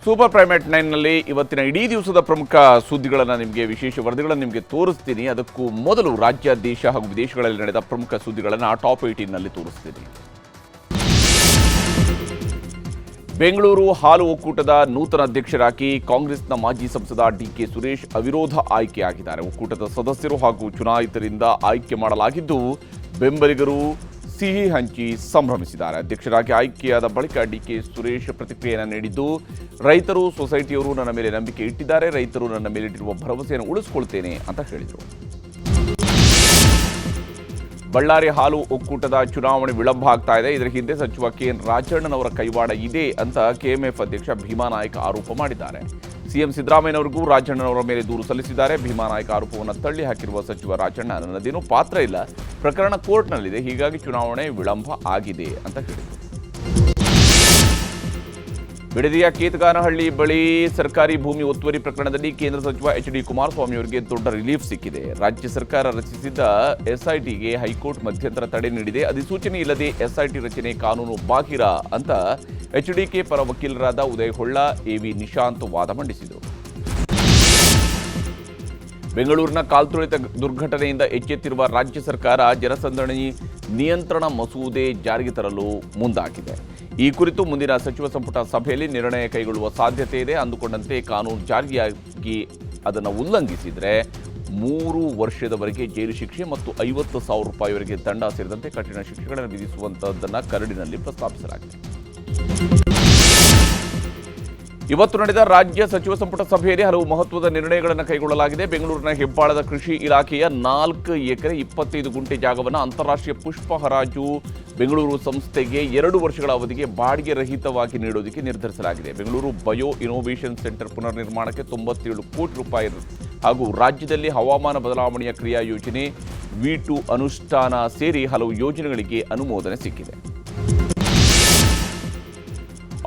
Super primate 9ನಲ್ಲಿ ಇವತ್ತಿನ ಇಡೀ ದಿವಸದ ಪ್ರಮುಖ ಸುದ್ದಿಗಳನ್ನು ನಿಮಗೆ ವಿಶೇಷ ವರದಿಗಳನ್ನು ನಿಮಗೆ ತೋರಿಸ್ತೀನಿ. ಅದಕ್ಕೂ ಮೊದಲು ರಾಜ್ಯ, ದೇಶ ಹಾಗೂ ವಿದೇಶಗಳಲ್ಲಿ ನಡೆದ ಪ್ರಮುಖ ಸುದ್ದಿಗಳನ್ನು ಟಾಪ್ 18ನಲ್ಲಿ ತೋರಿಸ್ತೀನಿ. ಬೆಂಗಳೂರು ಹಾಲು ಒಕ್ಕೂಟದ ನೂತನ ಅಧ್ಯಕ್ಷರಾಗಿ ಕಾಂಗ್ರೆಸ್ನ ಮಾಜಿ ಸಂಸದ ಡಿಕೆ ಸುರೇಶ್ ಅವಿರೋಧ ಆಯ್ಕೆಯಾಗಿದ್ದಾರೆ. ಒಕ್ಕೂಟದ ಸದಸ್ಯರು ಹಾಗೂ ಚುನಾಯಿತರಿಂದ ಆಯ್ಕೆ ಮಾಡಲಾಗಿದ್ದು, ಬೆಂಬಲಿಗರು ಸಿಹಿ ಹಂಚಿ ಸಂಭ್ರಮಿಸಿದ್ದಾರೆ. ಅಧ್ಯಕ್ಷರಾಗಿ ಆಯ್ಕೆಯಾದ ಬಳಿಕ ಡಿಕೆ ಸುರೇಶ್ ಪ್ರತಿಕ್ರಿಯೆಯನ್ನು ನೀಡಿದ್ದು, ರೈತರು, ಸೊಸೈಟಿಯವರು ನನ್ನ ಮೇಲೆ ನಂಬಿಕೆ ಇಟ್ಟಿದ್ದಾರೆ, ರೈತರು ನನ್ನ ಮೇಲಿಟ್ಟಿರುವ ಭರವಸೆಯನ್ನು ಉಳಿಸಿಕೊಳ್ತೇನೆ ಅಂತ ಹೇಳಿದರು. ಬಳ್ಳಾರಿ ಹಾಲು ಒಕ್ಕೂಟದ ಚುನಾವಣೆ ವಿಳಂಬ ಆಗ್ತಾ ಇದೆ. ಇದರ ಹಿಂದೆ ಸಚಿವ ಕೆಎನ್ ರಾಜಣ್ಣನವರ ಕೈವಾಡ ಇದೆ ಅಂತ ಕೆಎಂಎಫ್ ಅಧ್ಯಕ್ಷ ಭೀಮಾನಾಯ್ಕ ಆರೋಪ ಮಾಡಿದ್ದಾರೆ. ಸಿಎಂ ಸಿದ್ದರಾಮಯ್ಯನವರಿಗೂ ರಾಜಣ್ಣನವರ ಮೇಲೆ ದೂರು ಸಲ್ಲಿಸಿದ್ದಾರೆ. ಭೀಮಾನಾಯ್ಕ ಆರೋಪವನ್ನು ತಳ್ಳಿ ಹಾಕಿರುವ ಸಚಿವ ರಾಜಣ್ಣ, ನನ್ನದೇನೂ ಪಾತ್ರ ಇಲ್ಲ, ಪ್ರಕರಣ ಕೋರ್ಟ್ನಲ್ಲಿದೆ, ಹೀಗಾಗಿ ಚುನಾವಣೆ ವಿಳಂಬ ಆಗಿದೆ ಅಂತ ಹೇಳಿದರು. ಬಿಡದಿಯ ಕೇತಗಾನಹಳ್ಳಿ ಬಳಿ ಸರ್ಕಾರಿ ಭೂಮಿ ಒತ್ತುವರಿ ಪ್ರಕರಣದಲ್ಲಿ ಕೇಂದ್ರ ಸಚಿವ ಎಚ್.ಡಿ. ಕುಮಾರಸ್ವಾಮಿ ಅವರಿಗೆ ದೊಡ್ಡ ರಿಲೀಫ್ ಸಿಕ್ಕಿದೆ. ರಾಜ್ಯ ಸರ್ಕಾರ ರಚಿಸಿದ್ದ ಎಸ್ಐಟಿಗೆ ಹೈಕೋರ್ಟ್ ಮಧ್ಯಂತರ ತಡೆ ನೀಡಿದೆ. ಅಧಿಸೂಚನೆ ಇಲ್ಲದೆ ಎಸ್ಐಟಿ ರಚನೆ ಕಾನೂನು ಬಾಹಿರ ಅಂತ ಎಚ್ಡಿಕೆ ಪರ ವಕೀಲರಾದ ಉದಯ್ ಹೊಳ್ಳ, ಎವಿ ನಿಶಾಂತ್ ವಾದ ಮಂಡಿಸಿದರು. ಬೆಂಗಳೂರಿನ ಕಾಲ್ತುಳಿತ ದುರ್ಘಟನೆಯಿಂದ ಎಚ್ಚೆತ್ತಿರುವ ರಾಜ್ಯ ಸರ್ಕಾರ ಜನಸಂದಣಿ ನಿಯಂತ್ರಣ ಮಸೂದೆ ಜಾರಿಗೆ ತರಲು ಮುಂದಾಗಿದೆ. ಈ ಕುರಿತು ಮುಂದಿನ ಸಚಿವ ಸಂಪುಟ ಸಭೆಯಲ್ಲಿ ನಿರ್ಣಯ ಕೈಗೊಳ್ಳುವ ಸಾಧ್ಯತೆ ಇದೆ. ಅಂದುಕೊಂಡಂತೆ ಕಾನೂನು ಜಾರಿಯಾಗಿ ಅದನ್ನು ಉಲ್ಲಂಘಿಸಿದರೆ 3 ವರ್ಷದವರೆಗೆ ಜೈಲು ಶಿಕ್ಷೆ ಮತ್ತು 50,000 ರೂಪಾಯಿವರೆಗೆ ದಂಡ ಸೇರಿದಂತೆ ಕಠಿಣ ಶಿಕ್ಷೆಗಳನ್ನು ವಿಧಿಸುವಂತಹದ್ದನ್ನು ಕರಡಿನಲ್ಲಿ ಪ್ರಸ್ತಾಪಿಸಲಾಗಿದೆ. ಇವತ್ತು ನಡೆದ ರಾಜ್ಯ ಸಚಿವ ಸಂಪುಟ ಸಭೆಯಲ್ಲಿ ಹಲವು ಮಹತ್ವದ ನಿರ್ಣಯಗಳನ್ನು ಕೈಗೊಳ್ಳಲಾಗಿದೆ. ಬೆಂಗಳೂರಿನ ಹೆಬ್ಬಾಳದ ಕೃಷಿ ಇಲಾಖೆಯ 4 ಎಕರೆ 25 ಗುಂಟೆ ಜಾಗವನ್ನು ಅಂತಾರಾಷ್ಟ್ರೀಯ ಪುಷ್ಪ ಹರಾಜು ಬೆಂಗಳೂರು ಸಂಸ್ಥೆಗೆ 2 ವರ್ಷಗಳ ಅವಧಿಗೆ ಬಾಡಿಗೆ ರಹಿತವಾಗಿ ನೀಡೋದಕ್ಕೆ ನಿರ್ಧರಿಸಲಾಗಿದೆ. ಬೆಂಗಳೂರು ಬಯೋ ಇನೋವೇಷನ್ ಸೆಂಟರ್ ಪುನರ್ ನಿರ್ಮಾಣಕ್ಕೆ 97 ಕೋಟಿ ರೂಪಾಯಿ ಹಾಗೂ ರಾಜ್ಯದಲ್ಲಿ ಹವಾಮಾನ ಬದಲಾವಣೆಯ ಕ್ರಿಯಾ ಯೋಜನೆ V2 ಅನುಷ್ಠಾನ ಸೇರಿ ಹಲವು ಯೋಜನೆಗಳಿಗೆ ಅನುಮೋದನೆ ಸಿಕ್ಕಿದೆ.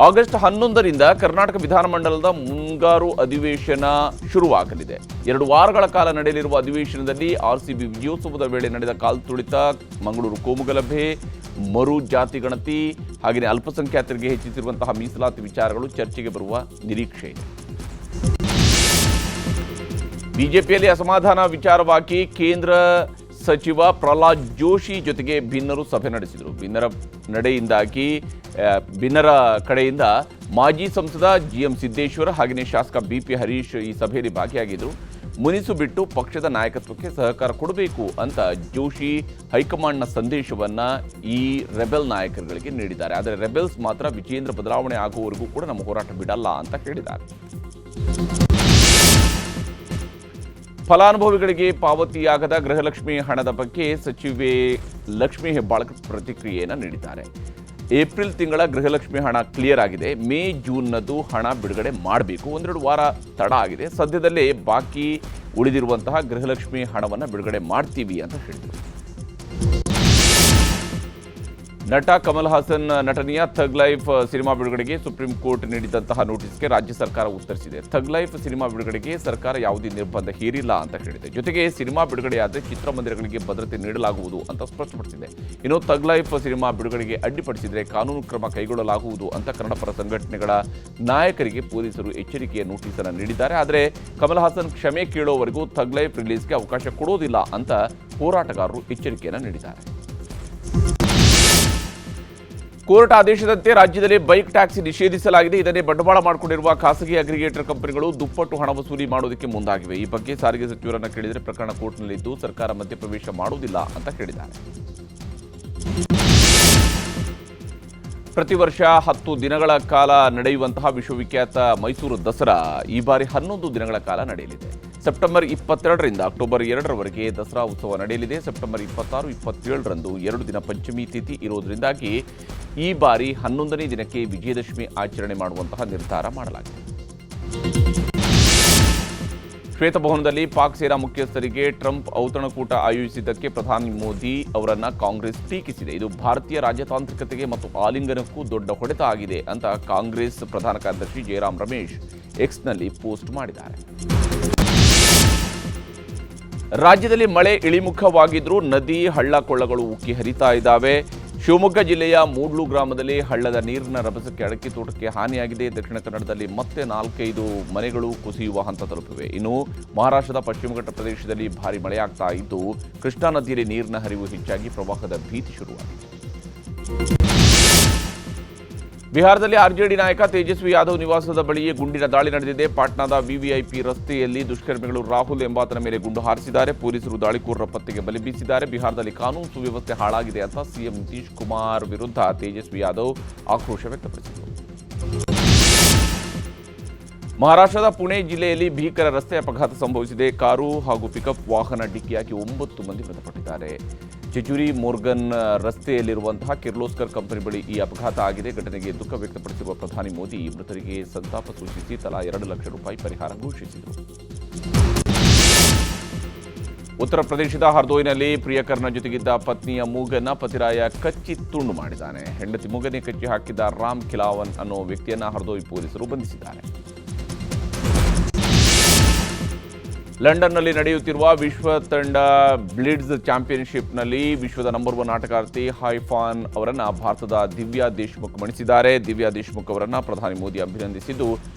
ಆಗಸ್ಟ್ 11ರಿಂದ ಕರ್ನಾಟಕ ವಿಧಾನಮಂಡಲದ ಮುಂಗಾರು ಅಧಿವೇಶನ ಶುರುವಾಗಲಿದೆ. 2 ವಾರಗಳ ಕಾಲ ನಡೆಯಲಿರುವ ಅಧಿವೇಶನದಲ್ಲಿ ಆರ್ಸಿಬಿ ವಿಜಯೋತ್ಸವದ ವೇಳೆ ನಡೆದ ಕಾಲ್ತುಳಿತ, ಮಂಗಳೂರು ಕೋಮುಗಲಭೆ, ಮರು ಜಾತಿ ಗಣತಿ ಹಾಗೆಯೇ ಅಲ್ಪಸಂಖ್ಯಾತರಿಗೆ ಹೆಚ್ಚಿಸಿರುವಂತಹ ಮೀಸಲಾತಿ ವಿಚಾರಗಳು ಚರ್ಚೆಗೆ ಬರುವ ನಿರೀಕ್ಷೆ ಇದೆ. ಬಿಜೆಪಿಯಲ್ಲಿ ಅಸಮಾಧಾನ ವಿಚಾರವಾಗಿ ಕೇಂದ್ರ ಸಚಿವ ಪ್ರಹ್ಲಾದ್ ಜೋಶಿ ಜೊತೆಗೆ ಭಿನ್ನರು ಸಭೆ ನಡೆಸಿದರು. ಭಿನ್ನರ ಕಡೆಯಿಂದ ಮಾಜಿ ಸಂಸದ ಜಿಎಂ ಸಿದ್ದೇಶ್ವರ ಹಾಗೆಯೇ ಶಾಸಕ ಬಿಪಿ ಹರೀಶ್ ಈ ಸಭೆಯಲ್ಲಿ ಭಾಗಿಯಾಗಿದ್ದರು. ಮುನಿಸು ಬಿಟ್ಟು ಪಕ್ಷದ ನಾಯಕತ್ವಕ್ಕೆ ಸಹಕಾರ ಕೊಡಬೇಕು ಅಂತ ಜೋಶಿ ಹೈಕಮಾಂಡ್ನ ಸಂದೇಶವನ್ನು ಈ ರೆಬೆಲ್ ನಾಯಕರುಗಳಿಗೆ ನೀಡಿದ್ದಾರೆ. ಆದರೆ ರೆಬೆಲ್ಸ್ ಮಾತ್ರ ವಿಜೇಂದ್ರ ಬದಲಾವಣೆ ಆಗುವವರೆಗೂ ಕೂಡ ನಮ್ಮ ಹೋರಾಟ ಬಿಡಲ್ಲ ಅಂತ ಹೇಳಿದ್ದಾರೆ. ಫಲಾನುಭವಿಗಳಿಗೆ ಪಾವತಿಯಾಗದ ಗೃಹಲಕ್ಷ್ಮಿ ಹಣದ ಬಗ್ಗೆ ಸಚಿವೆ ಲಕ್ಷ್ಮೀ ಹೆಬ್ಬಾಳ್ಕರ್ ಪ್ರತಿಕ್ರಿಯೆಯನ್ನು ನೀಡಿದ್ದಾರೆ. ಏಪ್ರಿಲ್ ತಿಂಗಳ ಗೃಹಲಕ್ಷ್ಮಿ ಹಣ ಕ್ಲಿಯರ್ ಆಗಿದೆ. ಮೇ, ಜೂನ್ನದು ಹಣ ಬಿಡುಗಡೆ ಮಾಡಬೇಕು. 1-2 ವಾರ ತಡ ಆಗಿದೆ. ಸದ್ಯದಲ್ಲೇ ಬಾಕಿ ಉಳಿದಿರುವಂತಹ ಗೃಹಲಕ್ಷ್ಮಿ ಹಣವನ್ನು ಬಿಡುಗಡೆ ಮಾಡ್ತೀವಿ ಅಂತ ಹೇಳಿದರು. ನಟ ಕಮಲ್ ಹಾಸನ್ ನಟನೆಯ ಥಗ್ ಲೈಫ್ ಸಿನಿಮಾ ಬಿಡುಗಡೆಗೆ ಸುಪ್ರೀಂ ಕೋರ್ಟ್ ನೀಡಿದಂತಹ ನೋಟಿಸ್ಗೆ ರಾಜ್ಯ ಸರ್ಕಾರ ಉತ್ತರಿಸಿದೆ. ಥಗ್ ಲೈಫ್ ಸಿನಿಮಾ ಬಿಡುಗಡೆಗೆ ಸರ್ಕಾರ ಯಾವುದೇ ನಿರ್ಬಂಧ ಹೇರಿಲ್ಲ ಅಂತ ಹೇಳಿದೆ. ಜೊತೆಗೆ ಸಿನಿಮಾ ಬಿಡುಗಡೆಯಾದರೆ ಚಿತ್ರಮಂದಿರಗಳಿಗೆ ಭದ್ರತೆ ನೀಡಲಾಗುವುದು ಅಂತ ಸ್ಪಷ್ಟಪಡಿಸಿದೆ. ಇನ್ನು ಥಗ್ ಲೈಫ್ ಸಿನಿಮಾ ಬಿಡುಗಡೆಗೆ ಅಡ್ಡಿಪಡಿಸಿದರೆ ಕಾನೂನು ಕ್ರಮ ಕೈಗೊಳ್ಳಲಾಗುವುದು ಅಂತ ಕನ್ನಡ ಪರ ಸಂಘಟನೆಗಳ ನಾಯಕರಿಗೆ ಪೊಲೀಸರು ಎಚ್ಚರಿಕೆಯ ನೋಟಿಸ್ ಅನ್ನು ನೀಡಿದ್ದಾರೆ. ಆದರೆ ಕಮಲ್ ಹಾಸನ್ ಕ್ಷಮೆ ಕೇಳೋವರೆಗೂ ಥಗ್ ಲೈಫ್ ರಿಲೀಸ್ಗೆ ಅವಕಾಶ ಕೊಡೋದಿಲ್ಲ ಅಂತ ಹೋರಾಟಗಾರರು ಎಚ್ಚರಿಕೆಯನ್ನು ನೀಡಿದ್ದಾರೆ. ಕೋರ್ಟ್ ಆದೇಶದಂತೆ ರಾಜ್ಯದಲ್ಲಿ ಬೈಕ್ ಟ್ಯಾಕ್ಸಿ ನಿಷೇಧಿಸಲಾಗಿದೆ. ಇದನ್ನೇ ಬಂಡವಾಳ ಮಾಡಿಕೊಂಡಿರುವ ಖಾಸಗಿ ಅಗ್ರಿಗೇಟರ್ ಕಂಪನಿಗಳು ದುಪ್ಪಟ್ಟು ಹಣ ವಸೂಲಿ ಮಾಡೋದಕ್ಕೆ ಮುಂದಾಗಿವೆ. ಈ ಬಗ್ಗೆ ಸಾರಿಗೆ ಸಚಿವರನ್ನು ಕೇಳಿದರೆ ಪ್ರಕರಣ ಕೋರ್ಟ್ನಲ್ಲಿದ್ದು ಸರ್ಕಾರ ಮಧ್ಯಪ್ರವೇಶ ಮಾಡುವುದಿಲ್ಲ ಅಂತ ಹೇಳಿದ್ದಾರೆ. ಪ್ರತಿ ವರ್ಷ 10 ದಿನಗಳ ಕಾಲ ನಡೆಯುವಂತಹ ವಿಶ್ವವಿಖ್ಯಾತ ಮೈಸೂರು ದಸರಾ ಈ ಬಾರಿ 11 ದಿನಗಳ ಕಾಲ ನಡೆಯಲಿದೆ. ಸೆಪ್ಟೆಂಬರ್ 22ರಿಂದ ಅಕ್ಟೋಬರ್ 2ರವರೆಗೆ ದಸರಾ ಉತ್ಸವ ನಡೆಯಲಿದೆ. ಸೆಪ್ಟೆಂಬರ್ 26, 27ರಂದು 2 ದಿನ ಪಂಚಮಿ ತಿಥಿ ಇರೋದ್ರಿಂದಾಗಿ ಈ ಬಾರಿ 11ನೇ ದಿನಕ್ಕೆ ವಿಜಯದಶಮಿ ಆಚರಣೆ ಮಾಡುವಂತಹ ನಿರ್ಧಾರ ಮಾಡಲಾಗಿದೆ. ಶ್ವೇತಭವನದಲ್ಲಿ ಪಾಕ್ ಸೇನಾ ಮುಖ್ಯಸ್ಥರಿಗೆ ಟ್ರಂಪ್ ಔತಣಕೂಟ ಆಯೋಜಿಸಿದ್ದಕ್ಕೆ ಪ್ರಧಾನಿ ಮೋದಿ ಅವರನ್ನ ಕಾಂಗ್ರೆಸ್ ಟೀಕಿಸಿದೆ. ಇದು ಭಾರತೀಯ ರಾಜತಾಂತ್ರಿಕತೆಗೆ ಮತ್ತು ಆಲಿಂಗನಕ್ಕೂ ದೊಡ್ಡ ಹೊಡೆತ ಆಗಿದೆ ಅಂತ ಕಾಂಗ್ರೆಸ್ ಪ್ರಧಾನ ಕಾರ್ಯದರ್ಶಿ ಜಯರಾಮ್ ರಮೇಶ್ ಎಕ್ಸ್ನಲ್ಲಿ ಪೋಸ್ಟ್ ಮಾಡಿದ್ದಾರೆ. ರಾಜ್ಯದಲ್ಲಿ ಮಳೆ ಇಳಿಮುಖವಾಗಿದ್ರೂ ನದಿ ಹಳ್ಳ ಕೊಳ್ಳಗಳು ಉಕ್ಕಿ ಹರಿತಾ ಇದ್ದಾವೆ. ಶಿವಮೊಗ್ಗ ಜಿಲ್ಲೆಯ ಮೂಡ್ಲು ಗ್ರಾಮದಲ್ಲಿ ಹಳ್ಳದ ನೀರಿನ ರಭಸಕ್ಕೆ ಅಡಕೆ ತೋಟಕ್ಕೆ ಹಾನಿಯಾಗಿದೆ. ದಕ್ಷಿಣ ಕನ್ನಡದಲ್ಲಿ ಮತ್ತೆ 4-5 ಮನೆಗಳು ಕುಸಿಯುವ ಹಂತ ತಲುಪಿವೆ. ಇನ್ನು ಮಹಾರಾಷ್ಟ್ರದ ಪಶ್ಚಿಮ ಘಟ್ಟ ಪ್ರದೇಶದಲ್ಲಿ ಭಾರೀ ಮಳೆಯಾಗ್ತಾ ಇದ್ದು ಕೃಷ್ಣಾ ನದಿಯಲ್ಲಿ ನೀರಿನ ಹರಿವು ಹೆಚ್ಚಾಗಿ ಪ್ರವಾಹದ ಭೀತಿ ಶುರುವಾಗಿದೆ. ಬಿಹಾರದಲ್ಲಿ ಆರ್ಜೆಡಿ ನಾಯಕ ತೇಜಸ್ವಿ ಯಾದವ್ ನಿವಾಸದ ಬಳಿಯೇ ಗುಂಡಿನ ದಾಳಿ ನಡೆದಿದೆ. ಪಾಟ್ನಾದ ವಿವಿಐಪಿ ರಸ್ತೆಯಲ್ಲಿ ದುಷ್ಕರ್ಮಿಗಳು ರಾಹುಲ್ ಎಂಬಾತನ ಮೇಲೆ ಗುಂಡು ಹಾರಿಸಿದ್ದಾರೆ. ಪೊಲೀಸರು ದಾಳಿಕೋರರ ಪತ್ತೆಗೆ ಬಲೆ ಬೀಸಿದ್ದಾರೆ. ಬಿಹಾರದಲ್ಲಿ ಕಾನೂನು ಸುವ್ಯವಸ್ಥೆ ಹಾಳಾಗಿದೆ ಅಂತ ಸಿಎಂ ನಿತೀಶ್ ಕುಮಾರ್ ವಿರುದ್ಧ ತೇಜಸ್ವಿ ಯಾದವ್ ಆಕ್ರೋಶ ವ್ಯಕ್ತಪಡಿಸಿದರು. ಮಹಾರಾಷ್ಟ್ರದ ಪುಣೆ ಜಿಲ್ಲೆಯಲ್ಲಿ ಭೀಕರ ರಸ್ತೆ ಅಪಘಾತ ಸಂಭವಿಸಿದೆ. ಕಾರು ಹಾಗೂ ಪಿಕಪ್ ವಾಹನ ಡಿಕ್ಕಿಯಾಗಿ 9 ಮಂದಿ ಮೃತಪಟ್ಟಿದ್ದಾರೆ. ಚೆಚುರಿ ಮೋರ್ಗನ್ ರಸ್ತೆಯಲ್ಲಿರುವಂತಹ ಕಿರ್ಲೋಸ್ಕರ್ ಕಂಪನಿ ಬಳಿ ಈ ಅಪಘಾತ ಆಗಿದೆ. ಘಟನೆಗೆ ದುಃಖ ವ್ಯಕ್ತಪಡಿಸಿರುವ ಪ್ರಧಾನಿ ಮೋದಿ ಮೃತರಿಗೆ ಸಂತಾಪ ಸೂಚಿಸಿ ತಲಾ 2 ಲಕ್ಷ ರೂಪಾಯಿ ಪರಿಹಾರ ಘೋಷಿಸಿದರು. ಉತ್ತರ ಪ್ರದೇಶದ ಹರ್ದೋಯ್ನಲ್ಲಿ ಪ್ರಿಯಕರನ ಜೊತೆಗಿದ್ದ ಪತ್ನಿಯ ಮೂಗನ್ನ ಪತಿರಾಯ ಕಚ್ಚಿ ತುಂಡು ಮಾಡಿದ್ದಾನೆ. ಹೆಂಡತಿ ಮೂಗನ್ನೇ ಕಚ್ಚಿ ಹಾಕಿದ್ದ ರಾಮ್ ಖಿಲಾವನ್ ಅನ್ನೋ ವ್ಯಕ್ತಿಯನ್ನ ಹರ್ದೋಯ್ ಪೊಲೀಸರು ಬಂಧಿಸಿದ್ದಾರೆ. ಲಂಡನ್ನಲ್ಲಿ ನಡೆಯುತ್ತಿರುವ ವಿಶ್ವ ತಂಡ ಬ್ಲಿಡ್ಸ್ ಚಾಂಪಿಯನ್ಶಿಪ್ನಲ್ಲಿ ವಿಶ್ವದ ನಂಬರ್ 1 ಆಟಗಾರ್ತಿ ಹೈಫಾನ್ ಅವರನ್ನು ಭಾರತದ ದಿವ್ಯಾ ದೇಶ್ಮುಖ್ ಮಣಿಸಿದ್ದಾರೆ. ದಿವ್ಯಾ ದೇಶ್ಮುಖ್ ಅವರನ್ನು ಪ್ರಧಾನಿ ಮೋದಿ ಅಭಿನಂದಿಸಿದ್ದು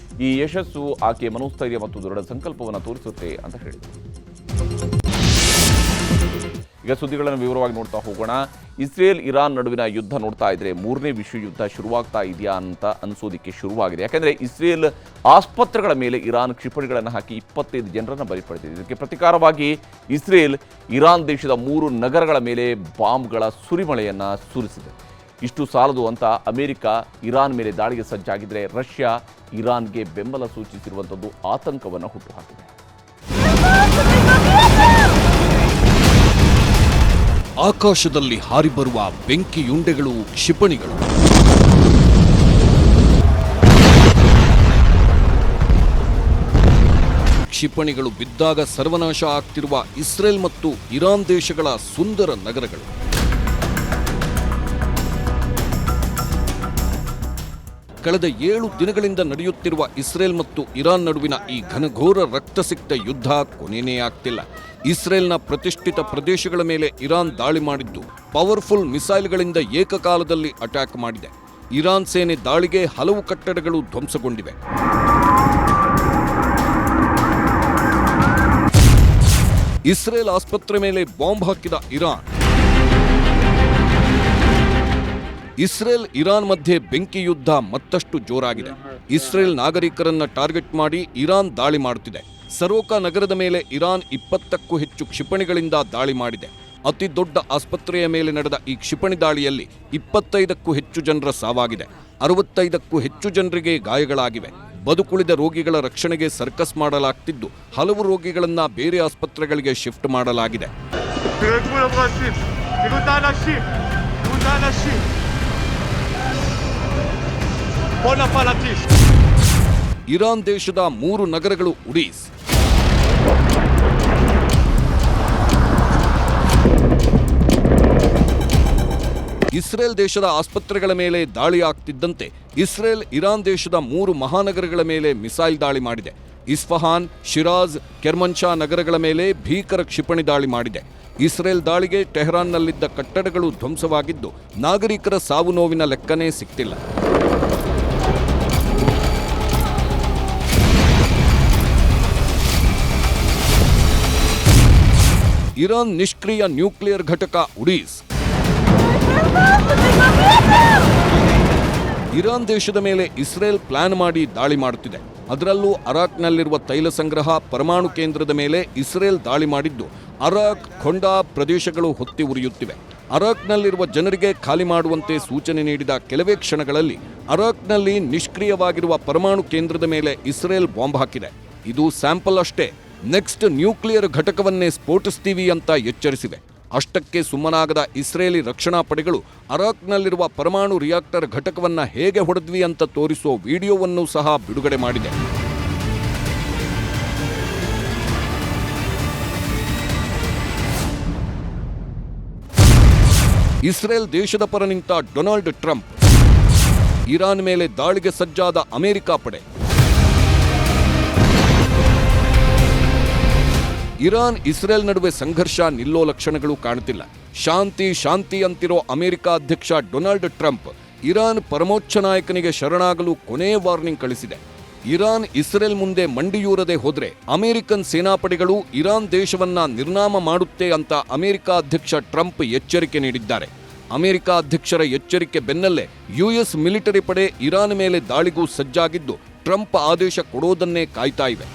ಈ ಯಶಸ್ಸು ಆಕೆಯ ಮನೋಸ್ಥೈರ್ಯ ಮತ್ತು ದೃಢ ಸಂಕಲ್ಪವನ್ನು ತೋರಿಸುತ್ತೆ ಅಂತ ಹೇಳಿದರು. ಈಗ ಸುದ್ದಿಗಳನ್ನು ವಿವರವಾಗಿ ನೋಡ್ತಾ ಹೋಗೋಣ. ಇಸ್ರೇಲ್ ಇರಾನ್ ನಡುವಿನ ಯುದ್ಧ ನೋಡ್ತಾ ಇದ್ರೆ 3ನೇ ವಿಶ್ವ ಯುದ್ಧ ಶುರುವಾಗ್ತಾ ಇದೆಯಾ ಅಂತ ಅನಿಸೋದಕ್ಕೆ ಶುರುವಾಗಿದೆ. ಯಾಕೆಂದರೆ ಇಸ್ರೇಲ್ ಆಸ್ಪತ್ರೆಗಳ ಮೇಲೆ ಇರಾನ್ ಕ್ಷಿಪಣಿಗಳನ್ನು ಹಾಕಿ 25 ಜನರನ್ನು ಬಲಿ ಪಡೆದಿದೆ. ಇದಕ್ಕೆ ಪ್ರತಿಕಾರವಾಗಿ ಇಸ್ರೇಲ್ ಇರಾನ್ ದೇಶದ 3 ನಗರಗಳ ಮೇಲೆ ಬಾಂಬ್ಗಳ ಸುರಿಮಳೆಯನ್ನು ಸುರಿಸಿದೆ. ಇಷ್ಟು ಸಾಲದು ಅಂತ ಅಮೆರಿಕ ಇರಾನ್ ಮೇಲೆ ದಾಳಿಗೆ ಸಜ್ಜಾಗಿದ್ದರೆ ರಷ್ಯಾ ಇರಾನ್ಗೆ ಬೆಂಬಲ ಸೂಚಿಸಿರುವಂಥದ್ದು ಆತಂಕವನ್ನು ಹುಟ್ಟುಹಾಕಿದೆ. ಆಕಾಶದಲ್ಲಿ ಹಾರಿ ಬರುವ ಬೆಂಕಿಯುಂಡೆಗಳು, ಕ್ಷಿಪಣಿಗಳು. ಕ್ಷಿಪಣಿಗಳು ಬಿದ್ದಾಗ ಸರ್ವನಾಶ ಆಗ್ತಿರುವ ಇಸ್ರೇಲ್ ಮತ್ತು ಇರಾನ್ ದೇಶಗಳ ಸುಂದರ ನಗರಗಳು. ಕಳೆದ 7 ದಿನಗಳಿಂದ ನಡೆಯುತ್ತಿರುವ ಇಸ್ರೇಲ್ ಮತ್ತು ಇರಾನ್ ನಡುವಿನ ಈ ಘನಘೋರ ರಕ್ತಸಿಕ್ತ ಯುದ್ಧ ಕೊನೆಯೇ ಆಗ್ತಿಲ್ಲ. ಇಸ್ರೇಲ್ನ ಪ್ರತಿಷ್ಠಿತ ಪ್ರದೇಶಗಳ ಮೇಲೆ ಇರಾನ್ ದಾಳಿ ಮಾಡಿದ್ದು ಪವರ್ಫುಲ್ ಮಿಸೈಲ್ಗಳಿಂದ ಏಕಕಾಲದಲ್ಲಿ ಅಟ್ಯಾಕ್ ಮಾಡಿದೆ. ಇರಾನ್ ಸೇನೆ ದಾಳಿಗೆ ಹಲವು ಕಟ್ಟಡಗಳು ಧ್ವಂಸಗೊಂಡಿವೆ. ಇಸ್ರೇಲ್ ಆಸ್ಪತ್ರೆ ಮೇಲೆ ಬಾಂಬ್ ಹಾಕಿದ ಇರಾನ್. ಇಸ್ರೇಲ್ ಇರಾನ್ ಮಧ್ಯೆ ಬೆಂಕಿ ಯುದ್ಧ ಮತ್ತಷ್ಟು ಜೋರಾಗಿದೆ. ಇಸ್ರೇಲ್ ನಾಗರಿಕರನ್ನ ಟಾರ್ಗೆಟ್ ಮಾಡಿ ಇರಾನ್ ದಾಳಿ ಮಾಡುತ್ತಿದೆ. ಸರೋಕಾ ನಗರದ ಮೇಲೆ ಇರಾನ್ 20ಕ್ಕೂ ಹೆಚ್ಚು ಕ್ಷಿಪಣಿಗಳಿಂದ ದಾಳಿ ಮಾಡಿದೆ. ಅತಿ ದೊಡ್ಡ ಆಸ್ಪತ್ರೆಯ ಮೇಲೆ ನಡೆದ ಈ ಕ್ಷಿಪಣಿ ದಾಳಿಯಲ್ಲಿ 25ಕ್ಕೂ ಹೆಚ್ಚು ಜನರ ಸಾವಾಗಿದೆ. 65ಕ್ಕೂ ಹೆಚ್ಚು ಜನರಿಗೆ ಗಾಯಗಳಾಗಿವೆ. ಬದುಕುಳಿದ ರೋಗಿಗಳ ರಕ್ಷಣೆಗೆ ಸರ್ಕಸ್ ಮಾಡಲಾಗ್ತಿದ್ದು ಹಲವು ರೋಗಿಗಳನ್ನ ಬೇರೆ ಆಸ್ಪತ್ರೆಗಳಿಗೆ ಶಿಫ್ಟ್ ಮಾಡಲಾಗಿದೆ. ಇರಾನ್ ದೇಶದ 3 ನಗರಗಳು ಉಡೀಸ್, ಇಸ್ರೇಲ್ ದೇಶದ ಆಸ್ಪತ್ರೆಗಳ ಮೇಲೆ ದಾಳಿ ಆಗ್ತಿದ್ದಂತೆ ಇಸ್ರೇಲ್ ಇರಾನ್ ದೇಶದ 3 ಮಹಾನಗರಗಳ ಮೇಲೆ ಮಿಸೈಲ್ ದಾಳಿ ಮಾಡಿದೆ. ಇಸ್ಫಹಾನ್, ಶಿರಾಜ್, ಕೆರ್ಮನ್ಶಾ ನಗರಗಳ ಮೇಲೆ ಭೀಕರ ಕ್ಷಿಪಣಿ ದಾಳಿ ಮಾಡಿದೆ. ಇಸ್ರೇಲ್ ದಾಳಿಗೆ ಟೆಹರಾನ್ನಲ್ಲಿದ್ದ ಕಟ್ಟಡಗಳು ಧ್ವಂಸವಾಗಿದ್ದು ನಾಗರಿಕರ ಸಾವು ನೋವಿನ ಲೆಕ್ಕನೇ ಸಿಕ್ತಿಲ್ಲ. ಇರಾನ್ ನಿಷ್ಕ್ರಿಯ ನ್ಯೂಕ್ಲಿಯರ್ ಘಟಕ ಉಡೀಸ್. ಇರಾನ್ ದೇಶದ ಮೇಲೆ ಇಸ್ರೇಲ್ ಪ್ಲಾನ್ ಮಾಡಿ ದಾಳಿ ಮಾಡುತ್ತಿದೆ. ಅದರಲ್ಲೂ ಅರಾಕ್ನಲ್ಲಿರುವ ತೈಲ ಸಂಗ್ರಹ, ಪರಮಾಣು ಕೇಂದ್ರದ ಮೇಲೆ ಇಸ್ರೇಲ್ ದಾಳಿ ಮಾಡಿದ್ದು ಅರಾಕ್, ಖೊಂಡಾ ಪ್ರದೇಶಗಳು ಹೊತ್ತಿ ಉರಿಯುತ್ತಿವೆ. ಅರಾಕ್ನಲ್ಲಿರುವ ಜನರಿಗೆ ಖಾಲಿ ಮಾಡುವಂತೆ ಸೂಚನೆ ನೀಡಿದ ಕೆಲವೇ ಕ್ಷಣಗಳಲ್ಲಿ ಅರಾಕ್ನಲ್ಲಿ ನಿಷ್ಕ್ರಿಯವಾಗಿರುವ ಪರಮಾಣು ಕೇಂದ್ರದ ಮೇಲೆ ಇಸ್ರೇಲ್ ಬಾಂಬ್ ಹಾಕಿದೆ. ಇದು ಸ್ಯಾಂಪಲ್ ಅಷ್ಟೇ, ನೆಕ್ಸ್ಟ್ ನ್ಯೂಕ್ಲಿಯರ್ ಘಟಕವನ್ನೇ ಸ್ಫೋಟಿಸ್ತೀವಿ ಅಂತ ಎಚ್ಚರಿಸಿವೆ. ಅಷ್ಟಕ್ಕೆ ಸುಮ್ಮನಾಗದ ಇಸ್ರೇಲಿ ರಕ್ಷಣಾ ಪಡೆಗಳು ಅರಾಕ್ನಲ್ಲಿರುವ ಪರಮಾಣು ರಿಯಾಕ್ಟರ್ ಘಟಕವನ್ನ ಹೇಗೆ ಹೊಡೆದ್ವಿ ಅಂತ ತೋರಿಸೋ ವಿಡಿಯೋವನ್ನು ಸಹ ಬಿಡುಗಡೆ ಮಾಡಿದೆ. ಇಸ್ರೇಲ್ ದೇಶದ ಪರ ನಿಂತ ಡೊನಾಲ್ಡ್ ಟ್ರಂಪ್, ಇರಾನ್ ಮೇಲೆ ದಾಳಿಗೆ ಸಜ್ಜಾದ ಅಮೆರಿಕ ಪಡೆ. ಇರಾನ್ ಇಸ್ರೇಲ್ ನಡುವೆ ಸಂಘರ್ಷ ನಿಲ್ಲೋ ಲಕ್ಷಣಗಳು ಕಾಣುತ್ತಿಲ್ಲ. ಶಾಂತಿ ಅಂತಿರೋ ಅಮೆರಿಕ ಅಧ್ಯಕ್ಷ ಡೊನಾಲ್ಡ್ ಟ್ರಂಪ್ ಇರಾನ್ ಪರಮೋಚ್ಚ ನಾಯಕನಿಗೆ ಶರಣಾಗಲು ಕೊನೆ ವಾರ್ನಿಂಗ್ ಕಳಿಸಿದೆ. ಇರಾನ್ ಇಸ್ರೇಲ್ ಮುಂದೆ ಮಂಡಿಯೂರದೆ ಹೋದ್ರೆ ಅಮೆರಿಕನ್ ಸೇನಾಪಡೆಗಳು ಇರಾನ್ ದೇಶವನ್ನ ನಿರ್ನಾಮ ಮಾಡುತ್ತೆ ಅಂತ ಅಮೆರಿಕ ಅಧ್ಯಕ್ಷ ಟ್ರಂಪ್ ಎಚ್ಚರಿಕೆ ನೀಡಿದ್ದಾರೆ. ಅಮೆರಿಕ ಅಧ್ಯಕ್ಷರ ಎಚ್ಚರಿಕೆ ಬೆನ್ನಲ್ಲೇ ಯುಎಸ್ ಮಿಲಿಟರಿ ಪಡೆ ಇರಾನ್ ಮೇಲೆ ದಾಳಿಗೂ ಸಜ್ಜಾಗಿದ್ದು ಟ್ರಂಪ್ ಆದೇಶ ಕೊಡೋದನ್ನೇ ಕಾಯ್ತಾ ಇವೆ.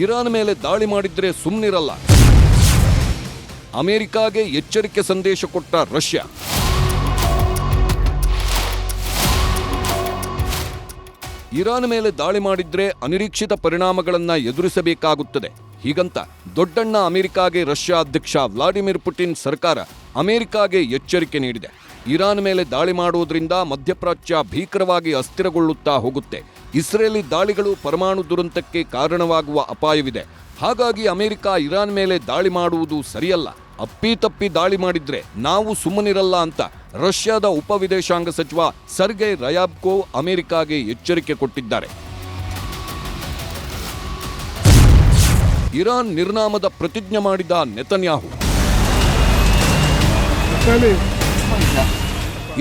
ಇರಾನ್ ಮೇಲೆ ದಾಳಿ ಮಾಡಿದ್ರೆ ಸುಮ್ಮನಿರಲ್ಲ. ಅಮೆರಿಕಾಗೆ ಎಚ್ಚರಿಕೆ ಸಂದೇಶ ಕೊಟ್ಟ ರಷ್ಯಾ. ಇರಾನ್ ಮೇಲೆ ದಾಳಿ ಮಾಡಿದ್ರೆ ಅನಿರೀಕ್ಷಿತ ಪರಿಣಾಮಗಳನ್ನ ಎದುರಿಸಬೇಕಾಗುತ್ತದೆ. ಹೀಗಂತ ದೊಡ್ಡಣ್ಣ ಅಮೆರಿಕಾಗೆ ರಷ್ಯಾ ಅಧ್ಯಕ್ಷ ವ್ಲಾಡಿಮಿರ್ ಪುಟಿನ್ ಸರ್ಕಾರ ಅಮೆರಿಕಾಗೆ ಎಚ್ಚರಿಕೆ ನೀಡಿದೆ. ಇರಾನ್ ಮೇಲೆ ದಾಳಿ ಮಾಡುವುದರಿಂದ ಮಧ್ಯಪ್ರಾಚ್ಯ ಭೀಕರವಾಗಿ ಅಸ್ಥಿರಗೊಳ್ಳುತ್ತಾ ಹೋಗುತ್ತೆ. ಇಸ್ರೇಲಿ ದಾಳಿಗಳು ಪರಮಾಣು ದುರಂತಕ್ಕೆ ಕಾರಣವಾಗುವ ಅಪಾಯವಿದೆ. ಹಾಗಾಗಿ ಅಮೆರಿಕ ಇರಾನ್ ಮೇಲೆ ದಾಳಿ ಮಾಡುವುದು ಸರಿಯಲ್ಲ. ಅಪ್ಪಿತಪ್ಪಿ ದಾಳಿ ಮಾಡಿದ್ರೆ ನಾವು ಸುಮ್ಮನಿರಲ್ಲ ಅಂತ ರಷ್ಯಾದ ಉಪವಿದೇಶಾಂಗ ಸಚಿವ ಸರ್ಗೈ ರಯಾಬ್ಕೋ ಅಮೆರಿಕಾಗೆ ಎಚ್ಚರಿಕೆ ಕೊಟ್ಟಿದ್ದಾರೆ. ಇರಾನ್ ನಿರ್ನಾಮದ ಪ್ರತಿಜ್ಞೆ ಮಾಡಿದ ನೆತನ್ಯಾಹು.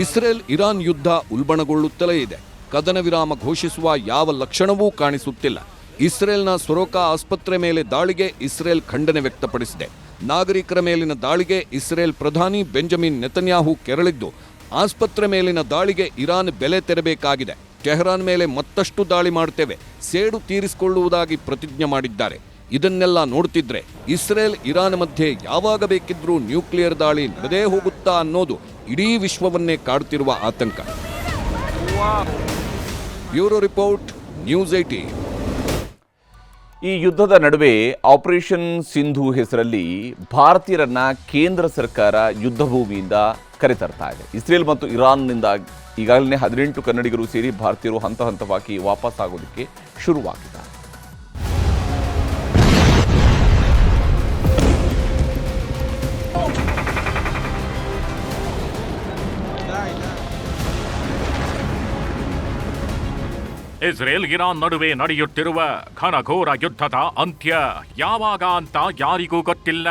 ಇಸ್ರೇಲ್ ಇರಾನ್ ಯುದ್ಧ ಉಲ್ಬಣಗೊಳ್ಳುತ್ತಲೇ ಇದೆ. ಕದನ ವಿರಾಮ ಘೋಷಿಸುವ ಯಾವ ಲಕ್ಷಣವೂ ಕಾಣಿಸುತ್ತಿಲ್ಲ. ಇಸ್ರೇಲ್ನ ಸೊರೋಕಾ ಆಸ್ಪತ್ರೆ ಮೇಲೆ ದಾಳಿಗೆ ಇಸ್ರೇಲ್ ಖಂಡನೆ ವ್ಯಕ್ತಪಡಿಸಿದೆ. ನಾಗರಿಕರ ಮೇಲಿನ ದಾಳಿಗೆ ಇಸ್ರೇಲ್ ಪ್ರಧಾನಿ ಬೆಂಜಮಿನ್ ನೆತನ್ಯಾಹು ಕೆರಳಿದ್ದು, ಆಸ್ಪತ್ರೆ ಮೇಲಿನ ದಾಳಿಗೆ ಇರಾನ್ ಬೆಲೆ ತೆರಬೇಕಾಗಿದೆ. ಟೆಹರಾನ್ ಮೇಲೆ ಮತ್ತಷ್ಟು ದಾಳಿ ಮಾಡುತ್ತೇವೆ, ಸೇಡು ತೀರಿಸಿಕೊಳ್ಳುವುದಾಗಿ ಪ್ರತಿಜ್ಞೆ ಮಾಡಿದ್ದಾರೆ. ಇದನ್ನೆಲ್ಲ ನೋಡ್ತಿದ್ರೆ ಇಸ್ರೇಲ್ ಇರಾನ್ ಮಧ್ಯೆ ಯಾವಾಗ ಬೇಕಿದ್ರೂ ನ್ಯೂಕ್ಲಿಯರ್ ದಾಳಿ ನಡೆದೇ ಹೋಗುತ್ತಾ ಅನ್ನೋದು ಇಡೀ ವಿಶ್ವವನ್ನೇ ಕಾಡುತ್ತಿರುವ ಆತಂಕ. Bureau report, news 18. ಈ ಯುದ್ಧದ ನಡುವೆ ಆಪರೇಷನ್ ಸಿಂಧು ಹೆಸರಲ್ಲಿ ಭಾರತೀಯರನ್ನ ಕೇಂದ್ರ ಸರ್ಕಾರ ಯುದ್ಧ ಭೂಮಿಯಿಂದ ಕರೆತರ್ತಾ ಇದೆ. ಇಸ್ರೇಲ್ ಮತ್ತು ಇರಾನ್ನಿಂದ ಈಗಾಗಲೇ 18 ಕನ್ನಡಿಗರು ಸೇರಿ ಭಾರತೀಯರು ಹಂತ ಹಂತವಾಗಿ ವಾಪಸ್ ಆಗೋದಕ್ಕೆ ಶುರುವಾಗಿದ್ದಾರೆ. ಇಸ್ರೇಲ್ ಇರಾನ್ ನಡುವೆ ನಡೆಯುತ್ತಿರುವ ಘನಘೋರ ಯುದ್ಧದ ಅಂತ್ಯ ಯಾವಾಗ ಅಂತ ಯಾರಿಗೂ ಗೊತ್ತಿಲ್ಲ.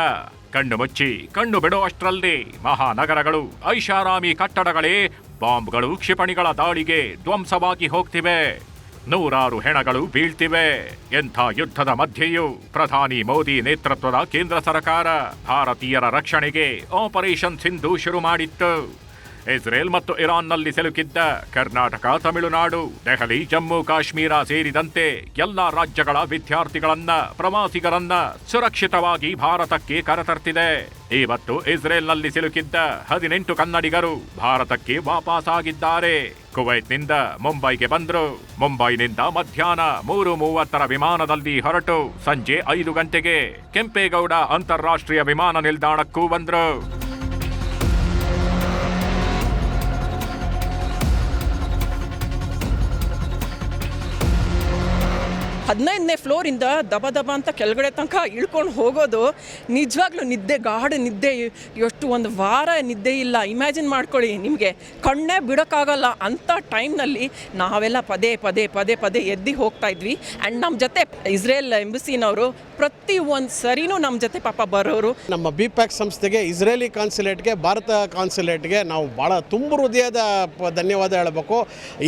ಕಣ್ಣು ಮುಚ್ಚಿ ಕಣ್ಣು ಬಿಡುವಷ್ಟರಲ್ಲಿ ಮಹಾನಗರಗಳು, ಐಷಾರಾಮಿ ಕಟ್ಟಡಗಳೇ ಬಾಂಬ್ಗಳು, ಕ್ಷಿಪಣಿಗಳ ದಾಳಿಗೆ ಧ್ವಂಸವಾಗಿ ಹೋಗ್ತಿವೆ. ನೂರಾರು ಹೆಣಗಳು ಬೀಳ್ತಿವೆ. ಎಂಥ ಯುದ್ಧದ ಮಧ್ಯೆಯೂ ಪ್ರಧಾನಿ ಮೋದಿ ನೇತೃತ್ವದ ಕೇಂದ್ರ ಸರ್ಕಾರ ಭಾರತೀಯರ ರಕ್ಷಣೆಗೆ ಆಪರೇಷನ್ ಸಿಂಧು ಶುರು ಮಾಡಿತ್ತು. ಇಸ್ರೇಲ್ ಮತ್ತು ಇರಾನ್ನಲ್ಲಿ ಸಿಲುಕಿದ್ದ ಕರ್ನಾಟಕ, ತಮಿಳುನಾಡು, ದೆಹಲಿ, ಜಮ್ಮು ಕಾಶ್ಮೀರ ಸೇರಿದಂತೆ ಎಲ್ಲ ರಾಜ್ಯಗಳ ವಿದ್ಯಾರ್ಥಿಗಳನ್ನ, ಪ್ರವಾಸಿಗರನ್ನ ಸುರಕ್ಷಿತವಾಗಿ ಭಾರತಕ್ಕೆ ಕರೆತರ್ತಿದೆ. ಇವತ್ತು ಇಸ್ರೇಲ್ನಲ್ಲಿ ಸಿಲುಕಿದ್ದ 18 ಕನ್ನಡಿಗರು ಭಾರತಕ್ಕೆ ವಾಪಸಾಗಿದ್ದಾರೆ. ಕುವೈತ್ನಿಂದ ಮುಂಬೈಗೆ ಬಂದ್ರು. ಮುಂಬೈನಿಂದ ಮಧ್ಯಾಹ್ನ 3:30 ವಿಮಾನದಲ್ಲಿ ಹೊರಟು ಸಂಜೆ 5 ಗಂಟೆಗೆ ಕೆಂಪೇಗೌಡ ಅಂತಾರಾಷ್ಟ್ರೀಯ ವಿಮಾನ ನಿಲ್ದಾಣಕ್ಕೂ ಬಂದ್ರು. 15ನೇ ಫ್ಲೋರಿಂದ ದಬ ದಬ ಅಂತ ಕೆಳಗಡೆ ತನಕ ಇಳ್ಕೊಂಡು ಹೋಗೋದು ನಿಜವಾಗ್ಲೂ ನಿದ್ದೆ, ಗಾಢ ನಿದ್ದೆ, ಎಷ್ಟು ಒಂದು ವಾರ ನಿದ್ದೆ ಇಲ್ಲ. ಇಮ್ಯಾಜಿನ್ ಮಾಡ್ಕೊಳ್ಳಿ, ನಿಮಗೆ ಕಣ್ಣೇ ಬಿಡೋಕ್ಕಾಗಲ್ಲ. ಅಂಥ ಟೈಮ್ನಲ್ಲಿ ನಾವೆಲ್ಲ ಪದೇ ಪದೇ ಪದೇ ಪದೇ ಎದ್ದು ಹೋಗ್ತಾ ಇದ್ವಿ. ಆ್ಯಂಡ್ ನಮ್ಮ ಜೊತೆ ಇಸ್ರೇಲ್ ಎಂಬಸಿನವರು ಪ್ರತಿ ಒಂದು ಸರಿನೂ ನಮ್ಮ ಜೊತೆ ಪಾಪ ಬರೋರು. ನಮ್ಮ BPAC ಸಂಸ್ಥೆಗೆ, ಇಸ್ರೇಲಿ ಕಾನ್ಸುಲೇಟ್ಗೆ, ಭಾರತ ಕಾನ್ಸುಲೇಟ್ಗೆ ನಾವು ಭಾಳ ತುಂಬ ಹೃದಯದ ಧನ್ಯವಾದ ಹೇಳಬೇಕು.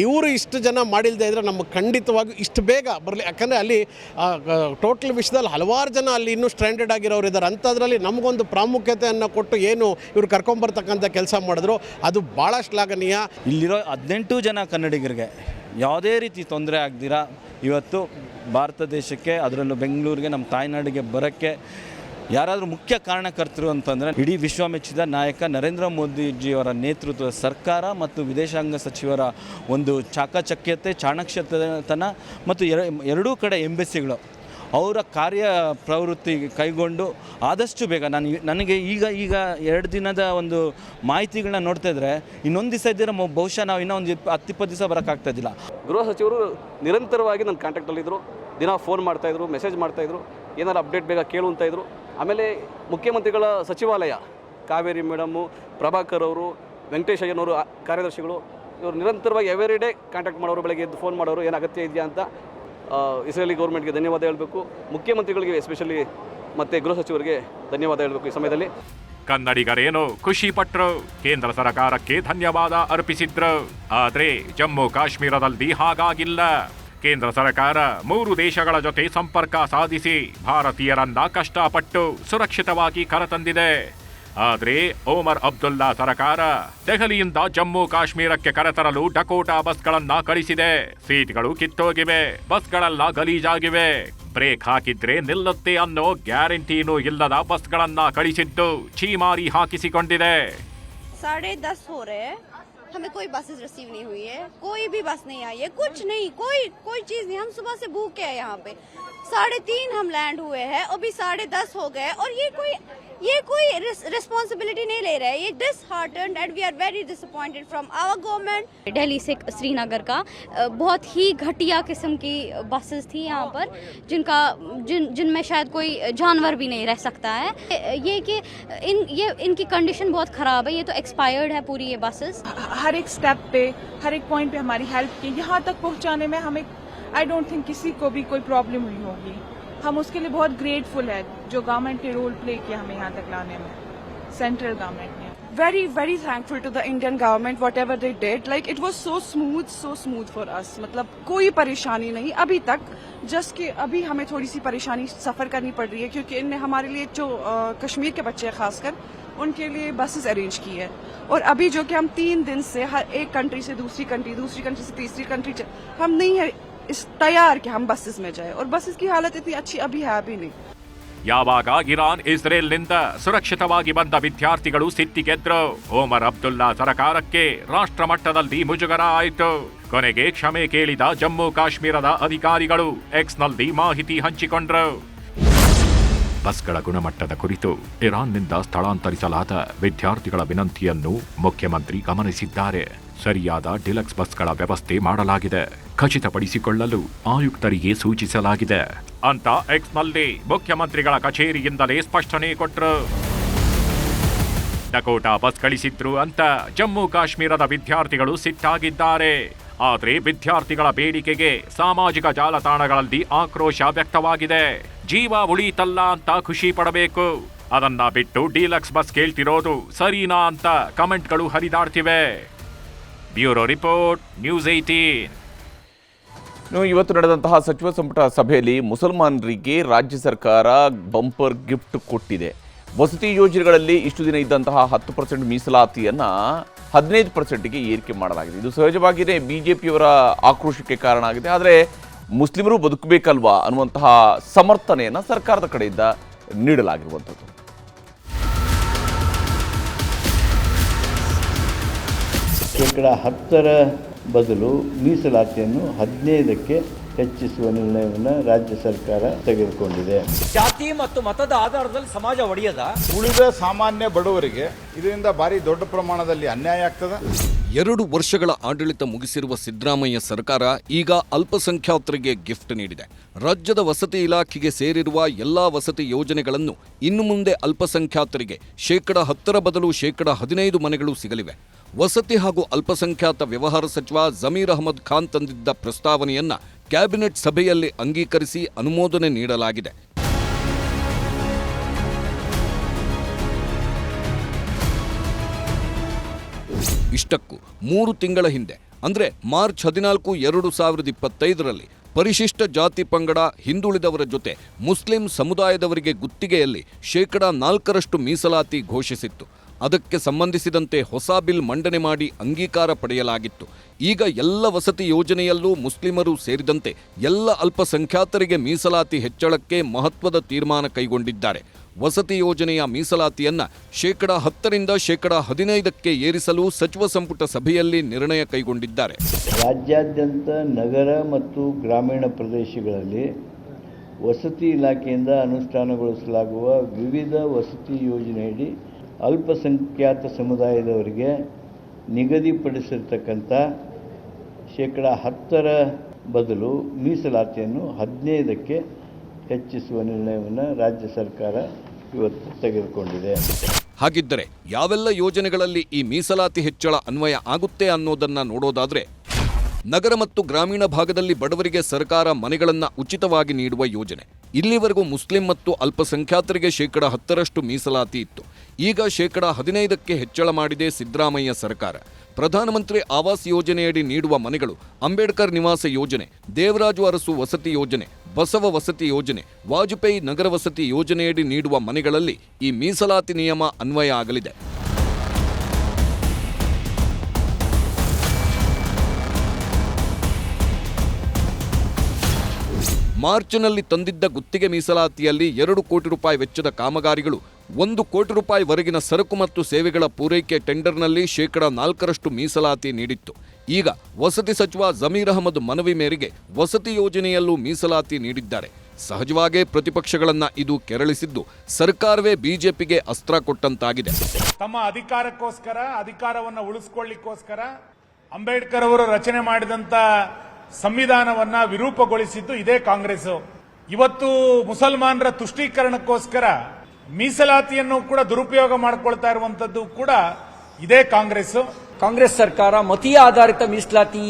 ಇವರು ಇಷ್ಟು ಜನ ಮಾಡಿಲ್ಲದೆ ಇದ್ದರೆ ನಮಗೆ ಖಂಡಿತವಾಗಿ ಇಷ್ಟು ಬೇಗ ಬರಲಿ. ಯಾಕಂದರೆ ಅಲ್ಲಿ ಟೋಟಲ್ ವಿಷಯದಲ್ಲಿ ಹಲವಾರು ಜನ ಅಲ್ಲಿ ಇನ್ನೂ ಸ್ಟ್ಯಾಂಡರ್ಡ್ ಆಗಿರೋರು ಇದ್ದಾರೆ. ಅಂಥದ್ರಲ್ಲಿ ನಮಗೊಂದು ಪ್ರಾಮುಖ್ಯತೆಯನ್ನು ಕೊಟ್ಟು ಏನು ಇವರು ಕರ್ಕೊಂಬರ್ತಕ್ಕಂಥ ಕೆಲಸ ಮಾಡಿದ್ರು ಅದು ಭಾಳ ಶ್ಲಾಘನೀಯ. ಇಲ್ಲಿರೋ 18 ಜನ ಕನ್ನಡಿಗರಿಗೆ ಯಾವುದೇ ರೀತಿ ತೊಂದರೆ ಆಗದಿರ ಇವತ್ತು ಭಾರತ ದೇಶಕ್ಕೆ, ಅದರಲ್ಲೂ ಬೆಂಗಳೂರಿಗೆ, ನಮ್ಮ ತಾಯ್ನಾಡಿಗೆ ಬರೋಕ್ಕೆ ಯಾರಾದರೂ ಮುಖ್ಯ ಕಾರಣಕರ್ತರು ಅಂತಂದರೆ ಇಡೀ ವಿಶ್ವ ಮೆಚ್ಚಿದ ನಾಯಕ ನರೇಂದ್ರ ಮೋದಿಜಿಯವರ ನೇತೃತ್ವದ ಸರ್ಕಾರ ಮತ್ತು ವಿದೇಶಾಂಗ ಸಚಿವರ ಒಂದು ಚಾಕಚಕ್ಯತೆ, ಚಾಣಕ್ಷತನ ಮತ್ತು ಎರಡೂ ಕಡೆ ಎಂಬಸಿಗಳು ಅವರ ಕಾರ್ಯ ಪ್ರವೃತ್ತಿ ಕೈಗೊಂಡು ಆದಷ್ಟು ಬೇಗ ನನಗೆ ಈಗ 2 ದಿನದ ಒಂದು ಮಾಹಿತಿಗಳನ್ನ ನೋಡ್ತಾ ಇದ್ದರೆ ಇನ್ನೊಂದು ದಿವಸ ಇದ್ದರೆ ಬಹುಶಃ ನಾವು ಇನ್ನೂ ಒಂದು 10-20 ದಿವಸ ಬರೋಕ್ಕಾಗ್ತಾಯಿದ್ದಿಲ್ಲ. ಗೃಹ ಸಚಿವರು ನಿರಂತರವಾಗಿ ನನ್ನ ಕಾಂಟ್ಯಾಕ್ಟಲ್ಲಿದ್ದರು. ದಿನ ಫೋನ್ ಮಾಡ್ತಾಯಿದ್ರು, ಮೆಸೇಜ್ ಮಾಡ್ತಾಯಿದ್ರು, ಏನಾರು ಅಪ್ಡೇಟ್ ಬೇಗ ಕೇಳು ಅಂತ ಇದ್ರು. ಆಮೇಲೆ ಮುಖ್ಯಮಂತ್ರಿಗಳ ಸಚಿವಾಲಯ, ಕಾವೇರಿ ಮೇಡಮ್ಮು, ಪ್ರಭಾಕರ್ ಅವರು, ವೆಂಕಟೇಶಯ್ಯನವರು ಕಾರ್ಯದರ್ಶಿಗಳು ಇವರು ನಿರಂತರವಾಗಿ ಎವ್ರಿ ಡೇ ಕಾಂಟ್ಯಾಕ್ಟ್ ಮಾಡೋರು, ಬೆಳಗ್ಗೆ ಎದ್ದು ಫೋನ್ ಮಾಡೋರು, ಏನು ಅಗತ್ಯ ಇದೆಯಾ ಅಂತ. ಇಸ್ರೇಲಿ ಗೌರ್ಮೆಂಟ್ಗೆ ಧನ್ಯವಾದ ಹೇಳಬೇಕು, ಮುಖ್ಯಮಂತ್ರಿಗಳಿಗೆ ಎಸ್ಪೆಷಲಿ ಮತ್ತು ಗೃಹ ಸಚಿವರಿಗೆ ಧನ್ಯವಾದ ಹೇಳಬೇಕು ಈ ಸಮಯದಲ್ಲಿ. ಕನ್ನಡಿಗರೇನು ಖುಷಿ ಪಟ್ರು, ಕೇಂದ್ರ ಸರ್ಕಾರಕ್ಕೆ ಧನ್ಯವಾದ ಅರ್ಪಿಸಿದ್ರು. ಆದ್ರೆ ಜಮ್ಮು ಕಾಶ್ಮೀರದಲ್ಲಿ ಹಾಗಾಗಿಲ್ಲ. ಕೇಂದ್ರ ಸರ್ಕಾರ 3 ದೇಶಗಳ ಜೊತೆ ಸಂಪರ್ಕ ಸಾಧಿಸಿ ಭಾರತೀಯರನ್ನ ಕಷ್ಟಪಟ್ಟು ಸುರಕ್ಷಿತವಾಗಿ ಕರೆತಂದಿದೆ. ಆದ್ರೆ ಓಮರ್ ಅಬ್ದುಲ್ಲಾ ಸರ್ಕಾರ ದೆಹಲಿಯಿಂದ ಜಮ್ಮು ಕಾಶ್ಮೀರಕ್ಕೆ ಕರೆತರಲು ಡಕೋಟಾ ಬಸ್ಗಳನ್ನ ಕಳಿಸಿದೆ. ಸೀಟ್ಗಳು ಕಿತ್ತೋಗಿವೆ, ಬಸ್ಗಳೆಲ್ಲ ಗಲೀಜಾಗಿವೆ. ಬ್ರೇಕ್ ಹಾಕಿದ್ರೆ ನಿಲ್ಲುತ್ತೆ ಅನ್ನೋ ಗ್ಯಾರಂಟಿನೂ ಇಲ್ಲದ ಬಸ್ಗಳನ್ನ ಕಳಿಸಿದ್ದು ಛೀಮಾರಿ ಹಾಕಿಸಿಕೊಂಡಿದೆ. 10:30 हो रहे हैं, हमें कोई बसेस रिसीव नहीं हुई है, कोई भी बस नहीं आई है, कुछ नहीं, कोई चीज नहीं. हम सुबह से भूखे हैं यहाँ पे. 3:30 हम लैंड हुए हैं, अभी 10:30 हो गए और ये कोई रिस्पॉन्सिबिलिटी नहीं ले रहे हैं. ये disheartened and we are very disappointed from our government. Delhi से श्रीनगर का बहुत ही घटिया किस्म की बसेस थी यहाँ पर, जिनमें शायद कोई जानवर भी नहीं रह सकता है. ये कि इनकी कंडीशन बहुत ख़राब है. ये तो एक्सपायर्ड है पूरी ये बसेस. हर एक स्टेप पे, हर एक पॉइंट पे हमारी हेल्प की. यहाँ तक पहुँचाने में हमें आई डोंट थिंक किसी को भी कोई प्रॉब्लम हुई होगी. हम उसके लिए बहुत ग्रेटफुल है जो गवर्नमेंट ने रोल प्ले किया हमें यहाँ तक लाने में, सेंट्रल गवर्नमेंट ने. very thankful to the Indian government whatever they did. Like it was so smooth for us. मतलब कोई परेशानी नहीं अभी तक. जस्ट कि अभी हमें थोड़ी सी परेशानी सफर करनी पड़ रही है क्योंकि इनने हमारे लिए जो कश्मीर के बच्चे हैं खासकर उनके लिए बसेस अरेंज की है. और अभी जो कि हम 3 दिन से हर एक कंट्री से दूसरी कंट्री से तीसरी कंट्री हम नहीं है इस तैयार कि हम बसेस में जाए. और बसेस की हालत इतनी अच्छी अभी है अभी नहीं. ಯಾವಾಗ ಇರಾನ್ ಇಸ್ರೇಲ್ನಿಂದ ಸುರಕ್ಷಿತವಾಗಿ ಬಂದ ವಿದ್ಯಾರ್ಥಿಗಳು ಸಿಟ್ಟಿಗೆದ್ರು. ಓಮರ್ ಅಬ್ದುಲ್ಲಾ ಸರ್ಕಾರಕ್ಕೆ ರಾಷ್ಟ್ರ ಮಟ್ಟದಲ್ಲಿ ಮುಜುಗರ ಆಯಿತು. ಕೊನೆಗೆ ಕ್ಷಮೆ ಕೇಳಿದ ಜಮ್ಮು ಕಾಶ್ಮೀರದ ಅಧಿಕಾರಿಗಳು ಎಕ್ಸ್ನಲ್ಲಿ ಮಾಹಿತಿ ಹಂಚಿಕೊಂಡ್ರು. ಬಸ್ಗಳ ಗುಣಮಟ್ಟದ ಕುರಿತು ಇರಾನ್ನಿಂದ ಸ್ಥಳಾಂತರಿಸಲಾದ ವಿದ್ಯಾರ್ಥಿಗಳ ವಿನಂತಿಯನ್ನು ಮುಖ್ಯಮಂತ್ರಿ ಗಮನಿಸಿದ್ದಾರೆ. ಸರಿಯಾದ ಡಿಲಕ್ಸ್ ಬಸ್ಗಳ ವ್ಯವಸ್ಥೆ ಮಾಡಲಾಗಿದೆ, ಖಚಿತಪಡಿಸಿಕೊಳ್ಳಲು ಆಯುಕ್ತರಿಗೆ ಸೂಚಿಸಲಾಗಿದೆ ಅಂತ ಎಕ್ಸ್ನಲ್ಲಿ ಮುಖ್ಯಮಂತ್ರಿಗಳ ಕಚೇರಿಯಿಂದಲೇ ಸ್ಪಷ್ಟನೆ ಕೊಟ್ಟರು. ಡಕೋಟಾ ಬಸ್ ಕಳಿಸಿದ್ರು ಅಂತ ಜಮ್ಮು ಕಾಶ್ಮೀರದ ವಿದ್ಯಾರ್ಥಿಗಳು ಸಿಟ್ಟಾಗಿದ್ದಾರೆ. ಆದರೆ ವಿದ್ಯಾರ್ಥಿಗಳ ಬೇಡಿಕೆಗೆ ಸಾಮಾಜಿಕ ಜಾಲತಾಣಗಳಲ್ಲಿ ಆಕ್ರೋಶ ವ್ಯಕ್ತವಾಗಿದೆ. ಜೀವ ಉಳೀತಲ್ಲ ಅಂತ ಖುಷಿ ಪಡಬೇಕು, ಅದನ್ನ ಬಿಟ್ಟು ಡೀಲಕ್ಸ್ ಬಸ್ ಕೇಳ್ತಿರೋದು ಸರಿನಾ ಅಂತ ಕಮೆಂಟ್ಗಳು ಹರಿದಾಡ್ತಿವೆ. Bureau report, news 18. ಇವತ್ತು ನಡೆದಂತಹ ಸಚಿವ ಸಂಪುಟ ಸಭೆಯಲ್ಲಿ ಮುಸಲ್ಮಾನರಿಗೆ ರಾಜ್ಯ ಸರ್ಕಾರ ಬಂಪರ್ ಗಿಫ್ಟ್ ಕೊಟ್ಟಿದೆ. ವಸತಿ ಯೋಜನೆಗಳಲ್ಲಿ ಇಷ್ಟು ದಿನ ಇದ್ದಂತಹ 10% ಮೀಸಲಾತಿಯನ್ನು 15%ಗೆ ಏರಿಕೆ ಮಾಡಲಾಗಿದೆ. ಇದು ಸಹಜವಾಗಿಯೇ ಬಿಜೆಪಿಯವರ ಆಕ್ರೋಶಕ್ಕೆ ಕಾರಣ ಆಗಿದೆ. ಆದರೆ ಮುಸ್ಲಿಮರು ಬದುಕಬೇಕಲ್ವಾ ಅನ್ನುವಂತಹ ಸಮರ್ಥನೆಯನ್ನು ಸರ್ಕಾರದ ಕಡೆಯಿಂದ ನೀಡಲಾಗಿರುವಂಥದ್ದು. ಶೇಕಡ 10ರ ಬದಲು ಮೀಸಲಾತಿಯನ್ನು 15ಕ್ಕೆ ಹೆಚ್ಚಿಸುವ ನಿರ್ಣಯವನ್ನು ರಾಜ್ಯ ಸರ್ಕಾರ ತೆಗೆದುಕೊಂಡಿದೆ. ಜಾತಿ ಮತ್ತು ಮತದ ಆಧಾರದಲ್ಲಿ ಸಮಾಜ ಒಡೆಯದ ಉಳಿದ ಸಾಮಾನ್ಯ ಬಡವರಿಗೆ ಇದರಿಂದ ಭಾರಿ ದೊಡ್ಡ ಪ್ರಮಾಣದಲ್ಲಿ ಅನ್ಯಾಯ ಆಗ್ತದೆ. 2 ವರ್ಷಗಳ ಆಡಳಿತ ಮುಗಿಸಿರುವ ಸಿದ್ದರಾಮಯ್ಯ ಸರ್ಕಾರ ಈಗ ಅಲ್ಪಸಂಖ್ಯಾತರಿಗೆ ಗಿಫ್ಟ್ ನೀಡಿದೆ. ರಾಜ್ಯದ ವಸತಿ ಇಲಾಖೆಗೆ ಸೇರಿರುವ ಎಲ್ಲಾ ವಸತಿ ಯೋಜನೆಗಳನ್ನು ಇನ್ನು ಮುಂದೆ ಅಲ್ಪಸಂಖ್ಯಾತರಿಗೆ ಶೇಕಡ 10ರ ಬದಲು ಶೇಕಡ 15 ಮನೆಗಳು ಸಿಗಲಿವೆ. ವಸತಿ ಹಾಗೂ ಅಲ್ಪಸಂಖ್ಯಾತ ವ್ಯವಹಾರ ಸಚಿವ ಜಮೀರ್ ಅಹಮದ್ ಖಾನ್ ತಂದಿದ್ದ ಪ್ರಸ್ತಾವನೆಯನ್ನ ಕ್ಯಾಬಿನೆಟ್ ಸಭೆಯಲ್ಲಿ ಅಂಗೀಕರಿಸಿ ಅನುಮೋದನೆ ನೀಡಲಾಗಿದೆ. ಇಷ್ಟಕ್ಕೂ 3 ತಿಂಗಳ ಹಿಂದೆ ಅಂದ್ರೆ ಮಾರ್ಚ್ 14, 2025ರಲ್ಲಿ ಪರಿಶಿಷ್ಟ ಜಾತಿ ಪಂಗಡ ಹಿಂದುಳಿದವರ ಜೊತೆ ಮುಸ್ಲಿಂ ಸಮುದಾಯದವರಿಗೆ ಗುತ್ತಿಗೆಯಲ್ಲಿ ಶೇಕಡ 4ರಷ್ಟು ಮೀಸಲಾತಿ ಘೋಷಿಸಿತ್ತು. ಅದಕ್ಕೆ ಸಂಬಂಧಿಸಿದಂತೆ ಹೊಸ ಬಿಲ್ ಮಂಡನೆ ಮಾಡಿ ಅಂಗೀಕಾರ ಪಡೆಯಲಾಗಿತ್ತು. ಈಗ ಎಲ್ಲ ವಸತಿ ಯೋಜನೆಯಲ್ಲೂ ಮುಸ್ಲಿಮರು ಸೇರಿದಂತೆ ಎಲ್ಲ ಅಲ್ಪಸಂಖ್ಯಾತರಿಗೆ ಮೀಸಲಾತಿ ಹೆಚ್ಚಳಕ್ಕೆ ಮಹತ್ವದ ತೀರ್ಮಾನ ಕೈಗೊಂಡಿದ್ದಾರೆ. ವಸತಿ ಯೋಜನೆಯ ಮೀಸಲಾತಿಯನ್ನ ಶೇಕಡ 10ರಿಂದ ಶೇಕಡ 15ಕ್ಕೆ ಏರಿಸಲು ಸಚಿವ ಸಂಪುಟ ಸಭೆಯಲ್ಲಿ ನಿರ್ಣಯ ಕೈಗೊಂಡಿದ್ದಾರೆ. ರಾಜ್ಯಾದ್ಯಂತ ನಗರ ಮತ್ತು ಗ್ರಾಮೀಣ ಪ್ರದೇಶಗಳಲ್ಲಿ ವಸತಿ ಇಲಾಖೆಯಿಂದ ಅನುಷ್ಠಾನಗೊಳಿಸಲಾಗುವ ವಿವಿಧ ವಸತಿ ಯೋಜನೆಯಡಿ ಅಲ್ಪಸಂಖ್ಯಾತ ಸಮುದಾಯದವರಿಗೆ ನಿಗದಿಪಡಿಸಿರ್ತಕ್ಕಂಥ ಶೇಕಡ 10ರ ಬದಲು ಮೀಸಲಾತಿಯನ್ನು 15ಕ್ಕೆ ಹೆಚ್ಚಿಸುವ ನಿರ್ಣಯವನ್ನು ರಾಜ್ಯ ಸರ್ಕಾರ ಇವತ್ತು ತೆಗೆದುಕೊಂಡಿದೆ. ಹಾಗಿದ್ದರೆ ಯಾವೆಲ್ಲ ಯೋಜನೆಗಳಲ್ಲಿ ಈ ಮೀಸಲಾತಿ ಹೆಚ್ಚಳ ಅನ್ವಯ ಆಗುತ್ತೆ ಅನ್ನೋದನ್ನ ನೋಡೋದಾದ್ರೆ, ನಗರ ಮತ್ತು ಗ್ರಾಮೀಣ ಭಾಗದಲ್ಲಿ ಬಡವರಿಗೆ ಸರ್ಕಾರ ಮನೆಗಳನ್ನು ಉಚಿತವಾಗಿ ನೀಡುವ ಯೋಜನೆ. ಇಲ್ಲಿವರೆಗೂ ಮುಸ್ಲಿಂ ಮತ್ತು ಅಲ್ಪಸಂಖ್ಯಾತರಿಗೆ 10% ಮೀಸಲಾತಿ ಇತ್ತು. ಈಗ 15% ಹೆಚ್ಚಳ ಮಾಡಿದೆ ಸಿದ್ದರಾಮಯ್ಯ ಸರ್ಕಾರ. ಪ್ರಧಾನಮಂತ್ರಿ ಆವಾಸ್ ಯೋಜನೆಯಡಿ ನೀಡುವ ಮನೆಗಳು, ಅಂಬೇಡ್ಕರ್ ನಿವಾಸ ಯೋಜನೆ, ದೇವರಾಜು ಅರಸು ವಸತಿ ಯೋಜನೆ, ಬಸವ ವಸತಿ ಯೋಜನೆ, ವಾಜಪೇಯಿ ನಗರ ವಸತಿ ಯೋಜನೆಯಡಿ ನೀಡುವ ಮನೆಗಳಲ್ಲಿ ಈ ಮೀಸಲಾತಿ ನಿಯಮ ಅನ್ವಯ ಆಗಲಿದೆ. ಮಾರ್ಚ್ನಲ್ಲಿ ತಂದಿದ್ದ ಗುತ್ತಿಗೆ ಮೀಸಲಾತಿಯಲ್ಲಿ 2 ಕೋಟಿ ರೂಪಾಯಿ ವೆಚ್ಚದ ಕಾಮಗಾರಿಗಳು 1 ಕೋಟಿ ರೂಪಾಯಿವರೆಗಿನ ಸರಕು ಮತ್ತು ಸೇವೆಗಳ ಪೂರೈಕೆ ಟೆಂಡರ್ನಲ್ಲಿ 4% ಮೀಸಲಾತಿ ನೀಡಿತ್ತು. ಈಗ ವಸತಿ ಸಚಿವ ಜಮೀರ್ ಅಹಮದ್ ಮನವಿ ಮೇರೆಗೆ ವಸತಿ ಯೋಜನೆಯಲ್ಲೂ ಮೀಸಲಾತಿ ನೀಡಿದ್ದಾರೆ. ಸಹಜವಾಗೇ ಪ್ರತಿಪಕ್ಷಗಳನ್ನ ಇದು ಕೆರಳಿಸಿದ್ದು ಸರ್ಕಾರವೇ ಬಿಜೆಪಿಗೆ ಅಸ್ತ್ರ ಕೊಟ್ಟಂತಾಗಿದೆ. ತಮ್ಮ ಅಧಿಕಾರಕ್ಕೋಸ್ಕರ, ಅಧಿಕಾರವನ್ನು ಉಳಿಸಿಕೊಳ್ಳಿಕ್ಕೋಸ್ಕರ ಅಂಬೇಡ್ಕರ್ ಅವರು ರಚನೆ ಮಾಡಿದಂತ ಸಂವಿಧಾನವನ್ನ ವಿರೂಪಗೊಳಿಸಿದ್ದು ಇದೇ ಕಾಂಗ್ರೆಸ್. ಇವತ್ತು ಮುಸಲ್ಮಾನರ ತುಷ್ಟೀಕರಣಕ್ಕೋಸ್ಕರ ಮೀಸಲಾತಿಯನ್ನು ಕೂಡ ದುರುಪಯೋಗ ಮಾಡಿಕೊಳ್ತಾ ಇರುವಂತದ್ದು ಕೂಡ ಇದೇ ಕಾಂಗ್ರೆಸ್. ಕಾಂಗ್ರೆಸ್ ಸರ್ಕಾರ ಮತೀಯ ಆಧಾರಿತ ಮೀಸಲಾತಿ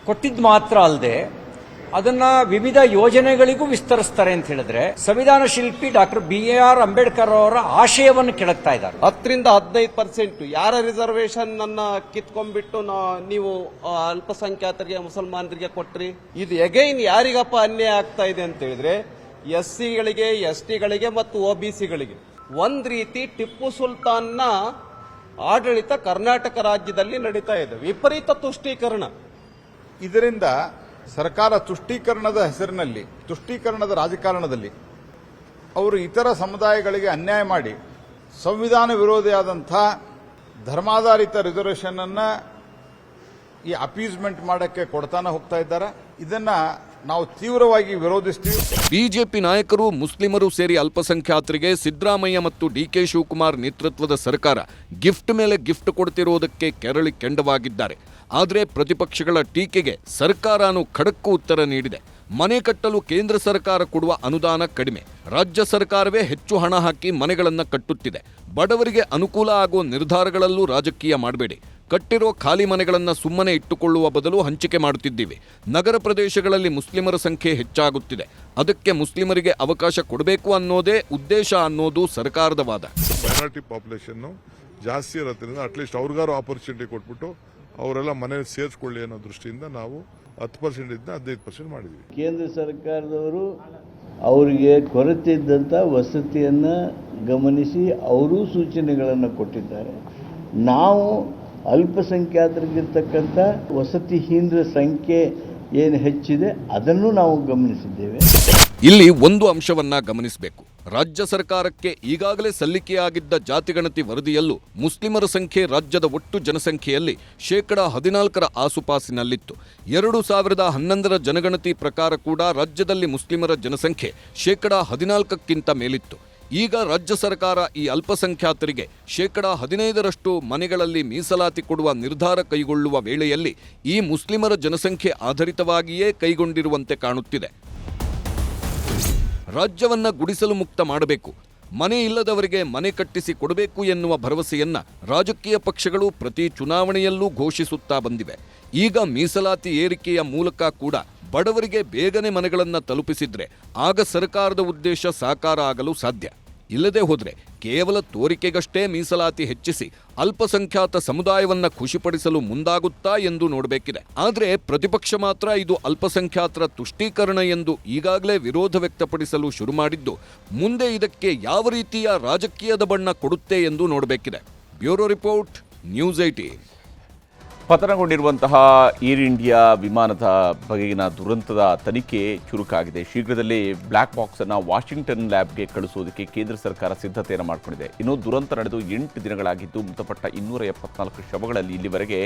ಕೊಟ್ಟಿದ್ದು ಮಾತ್ರ ಅಲ್ಲದೆ ಅದನ್ನ ವಿವಿಧ ಯೋಜನೆಗಳಿಗೂ ವಿಸ್ತರಿಸ್ತಾರೆ ಅಂತ ಹೇಳಿದ್ರೆ ಸಂವಿಧಾನ ಶಿಲ್ಪಿ ಡಾಕ್ಟರ್ BAR ಅಂಬೇಡ್ಕರ್ ಅವರ ಆಶಯವನ್ನು ಕೆಳಗ್ತಾ ಇದ್ದಾರೆ. 10-15% ಯಾರ ರಿಸರ್ವೇಶನ್ ಅನ್ನ ಕಿತ್ಕೊಂಡ್ಬಿಟ್ಟು ನೀವು ಅಲ್ಪಸಂಖ್ಯಾತರಿಗೆ, ಮುಸಲ್ಮಾನರಿಗೆ ಕೊಟ್ರಿ. ಇದು ಎಗೈನ್ ಯಾರಿಗಪ್ಪ ಅನ್ಯಾಯ ಆಗ್ತಾ ಇದೆ ಅಂತ ಹೇಳಿದ್ರೆ SCಗಳಿಗೆ, STಗಳಿಗೆ ಮತ್ತು OBCಗಳಿಗೆ. ಒಂದ್ ರೀತಿ ಟಿಪ್ಪು ಸುಲ್ತಾನ್ನ ಆಡಳಿತ ಕರ್ನಾಟಕ ರಾಜ್ಯದಲ್ಲಿ ನಡೀತಾ ಇದೆ, ವಿಪರೀತ ತುಷ್ಟೀಕರಣ. ಇದರಿಂದ ಸರ್ಕಾರ ತುಷ್ಟೀಕರಣದ ಹೆಸರಿನಲ್ಲಿ, ತುಷ್ಟೀಕರಣದ ರಾಜಕಾರಣದಲ್ಲಿ ಅವರು ಇತರ ಸಮುದಾಯಗಳಿಗೆ ಅನ್ಯಾಯ ಮಾಡಿ ಸಂವಿಧಾನ ವಿರೋಧಿಯಾದಂಥ ಧರ್ಮಾಧಾರಿತ ರಿಸರ್ವೇಷನ್ ಅನ್ನ ಈ ಅಪೀಸ್ಮೆಂಟ್ ಮಾಡಕ್ಕೆ ಕೊಡ್ತಾನೆ ಹೋಗ್ತಾ ಇದ್ದಾರೆ. ಇದನ್ನ ನಾವು ತೀವ್ರವಾಗಿ ವಿರೋಧಿಸ್ತೀವಿ. ಬಿಜೆಪಿ ನಾಯಕರು, ಮುಸ್ಲಿಮರು ಸೇರಿ ಅಲ್ಪಸಂಖ್ಯಾತರಿಗೆ ಸಿದ್ದರಾಮಯ್ಯ ಮತ್ತು DK ಶಿವಕುಮಾರ್ ನೇತೃತ್ವದ ಸರ್ಕಾರ ಗಿಫ್ಟ್ ಮೇಲೆ ಗಿಫ್ಟ್ ಕೊಡ್ತಿರೋದಕ್ಕೆ ಕೆರಳಿ ಕೆಂಡವಾಗಿದ್ದಾರೆ. ಆದರೆ ಪ್ರತಿಪಕ್ಷಗಳ ಟೀಕೆಗೆ ಸರ್ಕಾರನೂ ಖಡಕ್ಕು ಉತ್ತರ ನೀಡಿದೆ. ಮನೆ ಕಟ್ಟಲು ಕೇಂದ್ರ ಸರ್ಕಾರ ಕೊಡುವ ಅನುದಾನ ಕಡಿಮೆ, ರಾಜ್ಯ ಸರ್ಕಾರವೇ ಹೆಚ್ಚು ಹಣ ಹಾಕಿ ಮನೆಗಳನ್ನು ಕಟ್ಟುತ್ತಿದೆ. ಬಡವರಿಗೆ ಅನುಕೂಲ ಆಗೋ ನಿರ್ಧಾರಗಳಲ್ಲೂ ರಾಜಕೀಯ ಮಾಡಬೇಡಿ. ಕಟ್ಟಿರೋ ಖಾಲಿ ಮನೆಗಳನ್ನು ಸುಮ್ಮನೆ ಇಟ್ಟುಕೊಳ್ಳುವ ಬದಲು ಹಂಚಿಕೆ ಮಾಡುತ್ತಿದ್ದೀವಿ. ನಗರ ಪ್ರದೇಶಗಳಲ್ಲಿ ಮುಸ್ಲಿಮರ ಸಂಖ್ಯೆ ಹೆಚ್ಚಾಗುತ್ತಿದೆ, ಅದಕ್ಕೆ ಮುಸ್ಲಿಮರಿಗೆ ಅವಕಾಶ ಕೊಡಬೇಕು ಅನ್ನೋದೇ ಉದ್ದೇಶ ಅನ್ನೋದು ಸರ್ಕಾರದ ವಾದ. ಮೈನಾರಿಟಿ ಪಾಪ್ಯುಲೇಷನ್ ಜಾಸ್ತಿ ಇರೋದ್ರಿಂದ ಅಟ್ಲೀಸ್ಟ್ ಅವ್ರಿಗಾರು ಆಪರ್ಚುನಿಟಿ ಕೊಟ್ಬಿಟ್ಟು ಅವರೆಲ್ಲ ಮನೆ ಸೇರಿಸ್ಕೊಳ್ಳಿ ಅನ್ನೋ ದೃಷ್ಟಿಯಿಂದ ನಾವು 10% ಇಂದ 15% ಮಾಡಿದ್ವಿ. ಕೇಂದ್ರ ಸರ್ಕಾರದವರು ಅವರಿಗೆ ಕೊರತೆ ಇದ್ದಂಥ ವಸತಿಯನ್ನು ಗಮನಿಸಿ ಅವರೂ ಸೂಚನೆಗಳನ್ನು ಕೊಟ್ಟಿದ್ದಾರೆ. ನಾವು ಅಲ್ಪಸಂಖ್ಯಾತರಿಗಿರ್ತಕ್ಕಂಥ ವಸತಿಹೀನರ ಸಂಖ್ಯೆ ಏನು ಹೆಚ್ಚಿದೆ ಅದನ್ನು ನಾವು ಗಮನಿಸಿದ್ದೇವೆ. ಇಲ್ಲಿ ಒಂದು ಅಂಶವನ್ನ ಗಮನಿಸಬೇಕು. ರಾಜ್ಯ ಸರ್ಕಾರಕ್ಕೆ ಈಗಾಗಲೇ ಸಲ್ಲಿಕೆಯಾಗಿದ್ದ ಜಾತಿಗಣತಿ ವರದಿಯಲ್ಲೂ ಮುಸ್ಲಿಮರ ಸಂಖ್ಯೆ ರಾಜ್ಯದ ಒಟ್ಟು ಜನಸಂಖ್ಯೆಯಲ್ಲಿ 14% ಆಸುಪಾಸಿನಲ್ಲಿತ್ತು. 2011ರ ಜನಗಣತಿ ಪ್ರಕಾರ ಕೂಡ ರಾಜ್ಯದಲ್ಲಿ ಮುಸ್ಲಿಮರ ಜನಸಂಖ್ಯೆ 14%ಕ್ಕಿಂತ ಮೇಲಿತ್ತು. ಈಗ ರಾಜ್ಯ ಸರ್ಕಾರ ಈ ಅಲ್ಪಸಂಖ್ಯಾತರಿಗೆ 15% ಮನೆಗಳಲ್ಲಿ ಮೀಸಲಾತಿ ಕೊಡುವ ನಿರ್ಧಾರ ಕೈಗೊಳ್ಳುವ ವೇಳೆಯಲ್ಲಿ ಈ ಮುಸ್ಲಿಮರ ಜನಸಂಖ್ಯೆ ಆಧಾರಿತವಾಗಿಯೇ ಕೈಗೊಂಡಿರುವಂತೆ ಕಾಣುತ್ತಿದೆ. ರಾಜ್ಯವನ್ನ ಗುಡಿಸಲು ಮುಕ್ತ ಮಾಡಬೇಕು, ಮನೆ ಇಲ್ಲದವರಿಗೆ ಮನೆ ಕಟ್ಟಿಸಿ ಕೊಡಬೇಕು ಎನ್ನುವ ಭರವಸೆಯನ್ನ ರಾಜಕೀಯ ಪಕ್ಷಗಳು ಪ್ರತಿ ಚುನಾವಣೆಯಲ್ಲೂ ಘೋಷಿಸುತ್ತಾ ಬಂದಿವೆ. ಈಗ ಮೀಸಲಾತಿ ಏರಿಕೆಯ ಮೂಲಕ ಕೂಡ ಬಡವರಿಗೆ ಬೇಗನೆ ಮನೆಗಳನ್ನು ತಲುಪಿಸಿದ್ರೆ ಆಗ ಸರ್ಕಾರದ ಉದ್ದೇಶ ಸಾಕಾರ ಆಗಲು ಸಾಧ್ಯ. ಇಲ್ಲದೆ ಹೋದರೆ ಕೇವಲ ತೋರಿಕೆಗಷ್ಟೇ ಮೀಸಲಾತಿ ಹೆಚ್ಚಿಸಿ ಅಲ್ಪಸಂಖ್ಯಾತ ಸಮುದಾಯವನ್ನ ಖುಷಿಪಡಿಸಲು ಮುಂದಾಗುತ್ತಾ ಎಂದು ನೋಡಬೇಕಿದೆ. ಆದರೆ ಪ್ರತಿಪಕ್ಷ ಮಾತ್ರ ಇದು ಅಲ್ಪಸಂಖ್ಯಾತರ ತುಷ್ಟೀಕರಣ ಎಂದು ಈಗಾಗಲೇ ವಿರೋಧ ವ್ಯಕ್ತಪಡಿಸಲು ಶುರು ಮಾಡಿದ್ದು, ಮುಂದೆ ಇದಕ್ಕೆ ಯಾವ ರೀತಿಯ ರಾಜಕೀಯದ ಬಣ್ಣ ಕೊಡುತ್ತೆ ಎಂದು ನೋಡಬೇಕಿದೆ. Bureau report, news 18. ಪತನಗೊಂಡಿರುವಂತಹ ಏರ್ ಇಂಡಿಯಾ ವಿಮಾನದ ಬಗೆಗಿನ ದುರಂತದ ತನಿಖೆ ಚುರುಕಾಗಿದೆ. ಶೀಘ್ರದಲ್ಲೇ ಬ್ಲ್ಯಾಕ್ ಬಾಕ್ಸ್ ಅನ್ನು ವಾಷಿಂಗ್ಟನ್ ಲ್ಯಾಬ್ಗೆ ಕಳಿಸುವುದಕ್ಕೆ ಕೇಂದ್ರ ಸರ್ಕಾರ ಸಿದ್ಧತೆಯನ್ನು ಮಾಡಿಕೊಂಡಿದೆ. ಇನ್ನು ದುರಂತ ನಡೆದು 8 ದಿನಗಳಾಗಿದ್ದು ಮೃತಪಟ್ಟ 274 ಶವಗಳಲ್ಲಿ ಇಲ್ಲಿವರೆಗೆ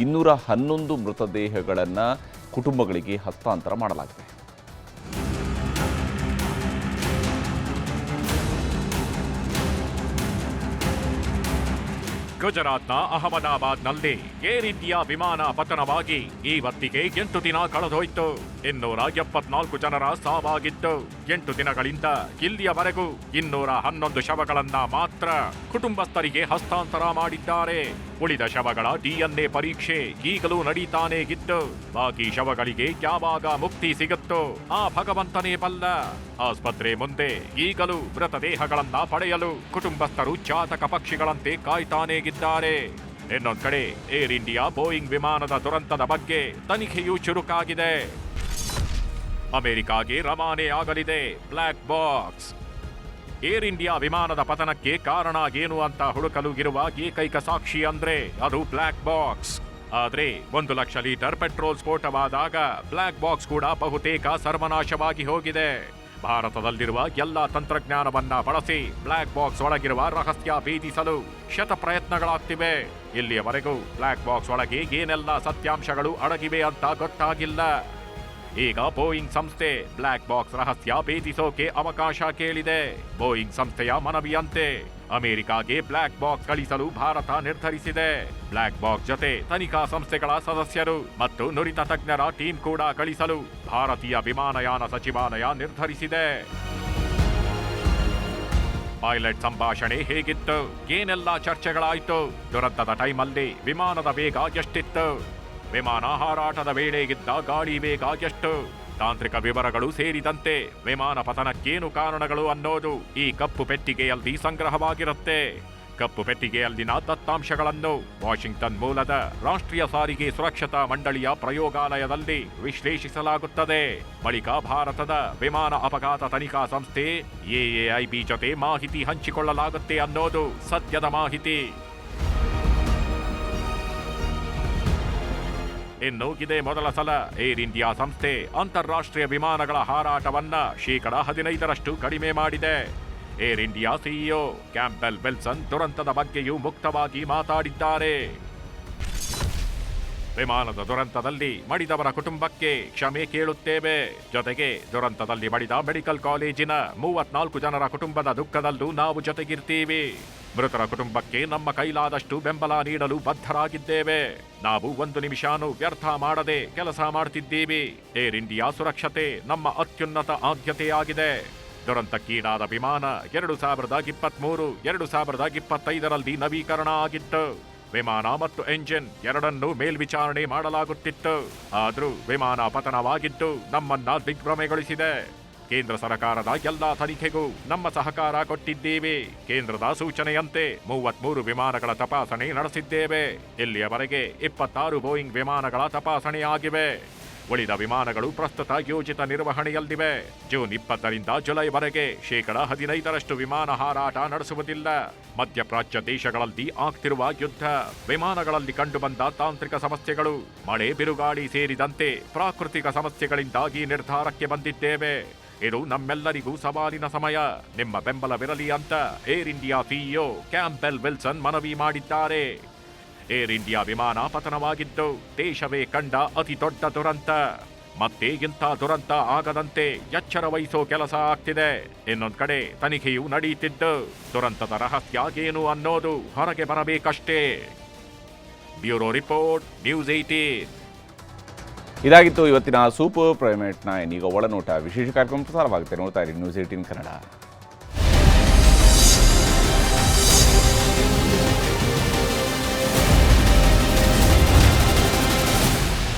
211 ಮೃತದೇಹಗಳನ್ನು ಕುಟುಂಬಗಳಿಗೆ ಹಸ್ತಾಂತರ ಮಾಡಲಾಗಿದೆ. ಗುಜರಾತ್ನ ಅಹಮದಾಬಾದ್ನಲ್ಲಿ ಏರ್ ಇಂಡಿಯಾ ವಿಮಾನ ಪತನವಾಗಿ ಇವತ್ತಿಗೆ 8 ದಿನ ಕಳೆದೋಯ್ತು. 274 ಜನರ ಸಾವಾಗಿತ್ತು. 8 ದಿನಗಳಿಂದ ಇಲ್ಲಿಯವರೆಗೂ 211 ಶವಗಳನ್ನ ಮಾತ್ರ ಕುಟುಂಬಸ್ಥರಿಗೆ ಹಸ್ತಾಂತರ ಮಾಡಿದ್ದಾರೆ. ಉಳಿದ ಶವಗಳ DNA ಪರೀಕ್ಷೆ ಈಗಲೂ ನಡೀತಾನೇ ಇದ್ದು, ಬಾಕಿ ಶವಗಳಿಗೆ ಯಾವಾಗ ಮುಕ್ತಿ ಸಿಗುತ್ತೋ ಆ ಭಗವಂತನೇ ಬಲ್ಲ. ಆಸ್ಪತ್ರೆ ಮುಂದೆ ಈಗಲೂ ಮೃತದೇಹಗಳನ್ನ ಪಡೆಯಲು ಕುಟುಂಬಸ್ಥರು ಜಾತಕ ಪಕ್ಷಿಗಳಂತೆ ಕಾಯ್ತಾನೇ ಇದ್ದಾರೆ. ಇನ್ನೊಂದ್ ಕಡೆ ಏರ್ ಇಂಡಿಯಾ ಬೋಯಿಂಗ್ ವಿಮಾನದ ದುರಂತದ ಬಗ್ಗೆ ತನಿಖೆಯೂ ಚುರುಕಾಗಿದೆ. ಅಮೆರಿಕಾಗೆ ರವಾನೆ ಆಗಲಿದೆ ಬ್ಲ್ಯಾಕ್ ಬಾಕ್ಸ್. ಏರ್ ಇಂಡಿಯಾ ವಿಮಾನದ ಪತನಕ್ಕೆ ಕಾರಣ ಏನು ಅಂತ ಹುಡುಕಲು ಇರುವ ಏಕೈಕ ಸಾಕ್ಷಿ ಅಂದ್ರೆ ಅದು ಬ್ಲ್ಯಾಕ್ ಬಾಕ್ಸ್. ಆದ್ರೆ 1 ಲಕ್ಷ ಲೀಟರ್ ಪೆಟ್ರೋಲ್ ಸ್ಫೋಟವಾದಾಗ ಬ್ಲ್ಯಾಕ್ ಬಾಕ್ಸ್ ಕೂಡ ಬಹುತೇಕ ಸರ್ವನಾಶವಾಗಿ ಹೋಗಿದೆ. ಭಾರತದಲ್ಲಿರುವ ಎಲ್ಲ ತಂತ್ರಜ್ಞಾನವನ್ನ ಬಳಸಿ ಬ್ಲ್ಯಾಕ್ ಬಾಕ್ಸ್ ಒಳಗಿರುವ ರಹಸ್ಯ ಭೇದಿಸಲು ಶತ ಪ್ರಯತ್ನಗಳಾಗ್ತಿವೆ. ಇಲ್ಲಿಯವರೆಗೂ ಬ್ಲ್ಯಾಕ್ ಬಾಕ್ಸ್ ಒಳಗೆ ಏನೆಲ್ಲ ಸತ್ಯಾಂಶಗಳು ಅಡಗಿವೆ ಅಂತ ಗೊತ್ತಾಗಿಲ್ಲ. ಈಗ ಬೋಯಿಂಗ್ ಸಂಸ್ಥೆ ಬ್ಲ್ಯಾಕ್ ಬಾಕ್ಸ್ ರಹಸ್ಯ ಭೇದಿಸೋಕೆ ಅವಕಾಶ ಕೇಳಿದೆ. ಬೋಯಿಂಗ್ ಸಂಸ್ಥೆಯ ಮನವಿಯಂತೆ ಅಮೆರಿಕಾಗೆ ಬ್ಲ್ಯಾಕ್ ಬಾಕ್ಸ್ ಕಳಿಸಲು ಭಾರತ ನಿರ್ಧರಿಸಿದೆ. ಬ್ಲ್ಯಾಕ್ ಬಾಕ್ಸ್ ಜೊತೆ ತನಿಖಾ ಸಂಸ್ಥೆಗಳ ಸದಸ್ಯರು ಮತ್ತು ನುರಿತ ತಜ್ಞರ ಟೀಮ್ ಕೂಡ ಕಳಿಸಲು ಭಾರತೀಯ ವಿಮಾನಯಾನ ಸಚಿವಾಲಯ ನಿರ್ಧರಿಸಿದೆ. ಪೈಲಟ್ ಸಂಭಾಷಣೆ ಹೇಗಿತ್ತು? ಏನೆಲ್ಲ ಚರ್ಚೆಗಳಾಯಿತು? ದುರಂತದ ಟೈಮಲ್ಲಿ ವಿಮಾನದ ವೇಗ ಎಷ್ಟಿತ್ತು? ವಿಮಾನ ಹಾರಾಟದ ವೇಳೆ ಇದ್ದ ಗಾಳಿ ವೇಗ ಎಷ್ಟು? ತಾಂತ್ರಿಕ ವಿವರಗಳು ಸೇರಿದಂತೆ ವಿಮಾನ ಪತನಕ್ಕೇನು ಕಾರಣಗಳು ಅನ್ನೋದು ಈ ಕಪ್ಪು ಪೆಟ್ಟಿಗೆಯಲ್ಲಿ ಸಂಗ್ರಹವಾಗಿರುತ್ತೆ. ಕಪ್ಪು ಪೆಟ್ಟಿಗೆಯಲ್ಲಿನ ದತ್ತಾಂಶಗಳನ್ನು ವಾಷಿಂಗ್ಟನ್ ಮೂಲದ ರಾಷ್ಟ್ರೀಯ ಸಾರಿಗೆ ಸುರಕ್ಷತಾ ಮಂಡಳಿಯ ಪ್ರಯೋಗಾಲಯದಲ್ಲಿ ವಿಶ್ಲೇಷಿಸಲಾಗುತ್ತದೆ. ಬಳಿಕ ಭಾರತದ ವಿಮಾನ ಅಪಘಾತ ತನಿಖಾ ಸಂಸ್ಥೆ AAIB ಜೊತೆ ಮಾಹಿತಿ ಹಂಚಿಕೊಳ್ಳಲಾಗುತ್ತೆ ಅನ್ನೋದು ಸದ್ಯದ ಮಾಹಿತಿ. ಇನ್ನು ಇದೇ ಮೊದಲ ಸಲ ಏರ್ ಇಂಡಿಯಾ ಸಂಸ್ಥೆ ಅಂತಾರಾಷ್ಟ್ರೀಯ ವಿಮಾನಗಳ ಹಾರಾಟವನ್ನ 15% ಕಡಿಮೆ ಮಾಡಿದೆ. Air India CEO Campbell Wilson ದುರಂತದ ಬಗ್ಗೆಯೂ ಮುಕ್ತವಾಗಿ ಮಾತಾಡಿದ್ದಾರೆ. ವಿಮಾನದ ದುರಂತದಲ್ಲಿ ಮಡಿದವರ ಕುಟುಂಬಕ್ಕೆ ಕ್ಷಮೆ ಕೇಳುತ್ತೇವೆ. ಜೊತೆಗೆ ದುರಂತದಲ್ಲಿ ಮಡಿದ ಮೆಡಿಕಲ್ ಕಾಲೇಜಿನ 34 ಜನರ ಕುಟುಂಬದ ದುಃಖದಲ್ಲೂ ನಾವು ಜೊತೆಗಿರ್ತೀವಿ. ಮೃತರ ಕುಟುಂಬಕ್ಕೆ ನಮ್ಮ ಕೈಲಾದಷ್ಟು ಬೆಂಬಲ ನೀಡಲು ಬದ್ಧರಾಗಿದ್ದೇವೆ. ನಾವು 1 ನಿಮಿಷನೂ ವ್ಯರ್ಥ ಮಾಡದೆ ಕೆಲಸ ಮಾಡ್ತಿದ್ದೀವಿ. ಏರ್ ಇಂಡಿಯಾ ಸುರಕ್ಷತೆ ನಮ್ಮ ಅತ್ಯುನ್ನತ ಆದ್ಯತೆಯಾಗಿದೆ. ದುರಂತಕ್ಕೀಡಾದ ವಿಮಾನ 2023, 2025ರಲ್ಲಿ ನವೀಕರಣ ಆಗಿತ್ತು. ವಿಮಾನ ಮತ್ತು ಎಂಜಿನ್ ಎರಡನ್ನೂ ಮೇಲ್ವಿಚಾರಣೆ ಮಾಡಲಾಗುತ್ತಿತ್ತು. ಆದರೂ ವಿಮಾನ ಪತನವಾಗಿದ್ದು ನಮ್ಮನ್ನ ದಿಗ್ಭ್ರಮೆಗೊಳಿಸಿದೆ. ಕೇಂದ್ರ ಸರ್ಕಾರದ ಎಲ್ಲಾ ತನಿಖೆಗೂ ನಮ್ಮ ಸಹಕಾರ ಕೊಟ್ಟಿದ್ದೀವಿ. ಕೇಂದ್ರದ ಸೂಚನೆಯಂತೆ 33 ವಿಮಾನಗಳ ತಪಾಸಣೆ ನಡೆಸಿದ್ದೇವೆ. ಇಲ್ಲಿಯವರೆಗೆ 26 ಬೋಯಿಂಗ್ ವಿಮಾನಗಳ ತಪಾಸಣೆ ಆಗಿವೆ. ಉಳಿದ ವಿಮಾನಗಳು ಪ್ರಸ್ತುತ ಯೋಜಿತ ನಿರ್ವಹಣೆಯಲ್ಲಿವೆ. ಜೂನ್ 20ರಿಂದ ಜುಲೈವರೆಗೆ 15% ವಿಮಾನ ಹಾರಾಟ ನಡೆಸುವುದಿಲ್ಲ. ಮಧ್ಯಪ್ರಾಚ್ಯ ದೇಶಗಳಲ್ಲಿ ಆಗ್ತಿರುವ ಯುದ್ಧ, ವಿಮಾನಗಳಲ್ಲಿ ಕಂಡುಬಂದ ತಾಂತ್ರಿಕ ಸಮಸ್ಯೆಗಳು, ಮಳೆ ಬಿರುಗಾಳಿ ಸೇರಿದಂತೆ ಪ್ರಾಕೃತಿಕ ಸಮಸ್ಯೆಗಳಿಂದಾಗಿ ನಿರ್ಧಾರಕ್ಕೆ ಬಂದಿದ್ದೇವೆ. ಇದು ನಮ್ಮೆಲ್ಲರಿಗೂ ಸವಾಲಿನ ಸಮಯ. ನಿಮ್ಮ ಬೆಂಬಲವಿರಲಿ ಅಂತ air India CEO Campbell Wilson ಮನವಿ ಮಾಡಿದ್ದಾರೆ. ಏರ್ ಇಂಡಿಯಾ ವಿಮಾನ ಪತನವಾಗಿದ್ದು ದೇಶವೇ ಕಂಡ ಅತಿ ದೊಡ್ಡ ದುರಂತ. ಮತ್ತೆ ಇಂಥ ದುರಂತ ಆಗದಂತೆ ಎಚ್ಚರ ವಹಿಸೋ ಕೆಲಸ ಆಗ್ತಿದೆ. ಇನ್ನೊಂದ್ ಕಡೆ ತನಿಖೆಯೂ ನಡೆಯುತ್ತಿದ್ದು ದುರಂತದ ರಹಸ್ಯ ಏನು ಅನ್ನೋದು ಹೊರಗೆ ಬರಬೇಕಷ್ಟೇ. Bureau report, news 18. ಇದಾಗಿತ್ತು ಇವತ್ತಿನ ಸೂಪರ್ ಪ್ರೈಮ್ 9 ಈಗ ಒಳನೋಟ ವಿಶೇಷ ಕಾರ್ಯಕ್ರಮ ಪ್ರಸಾರವಾಗುತ್ತೆ. ನೋಡ್ತಾ ಇರಿ ನ್ಯೂಸ್ 18 ಕನ್ನಡ.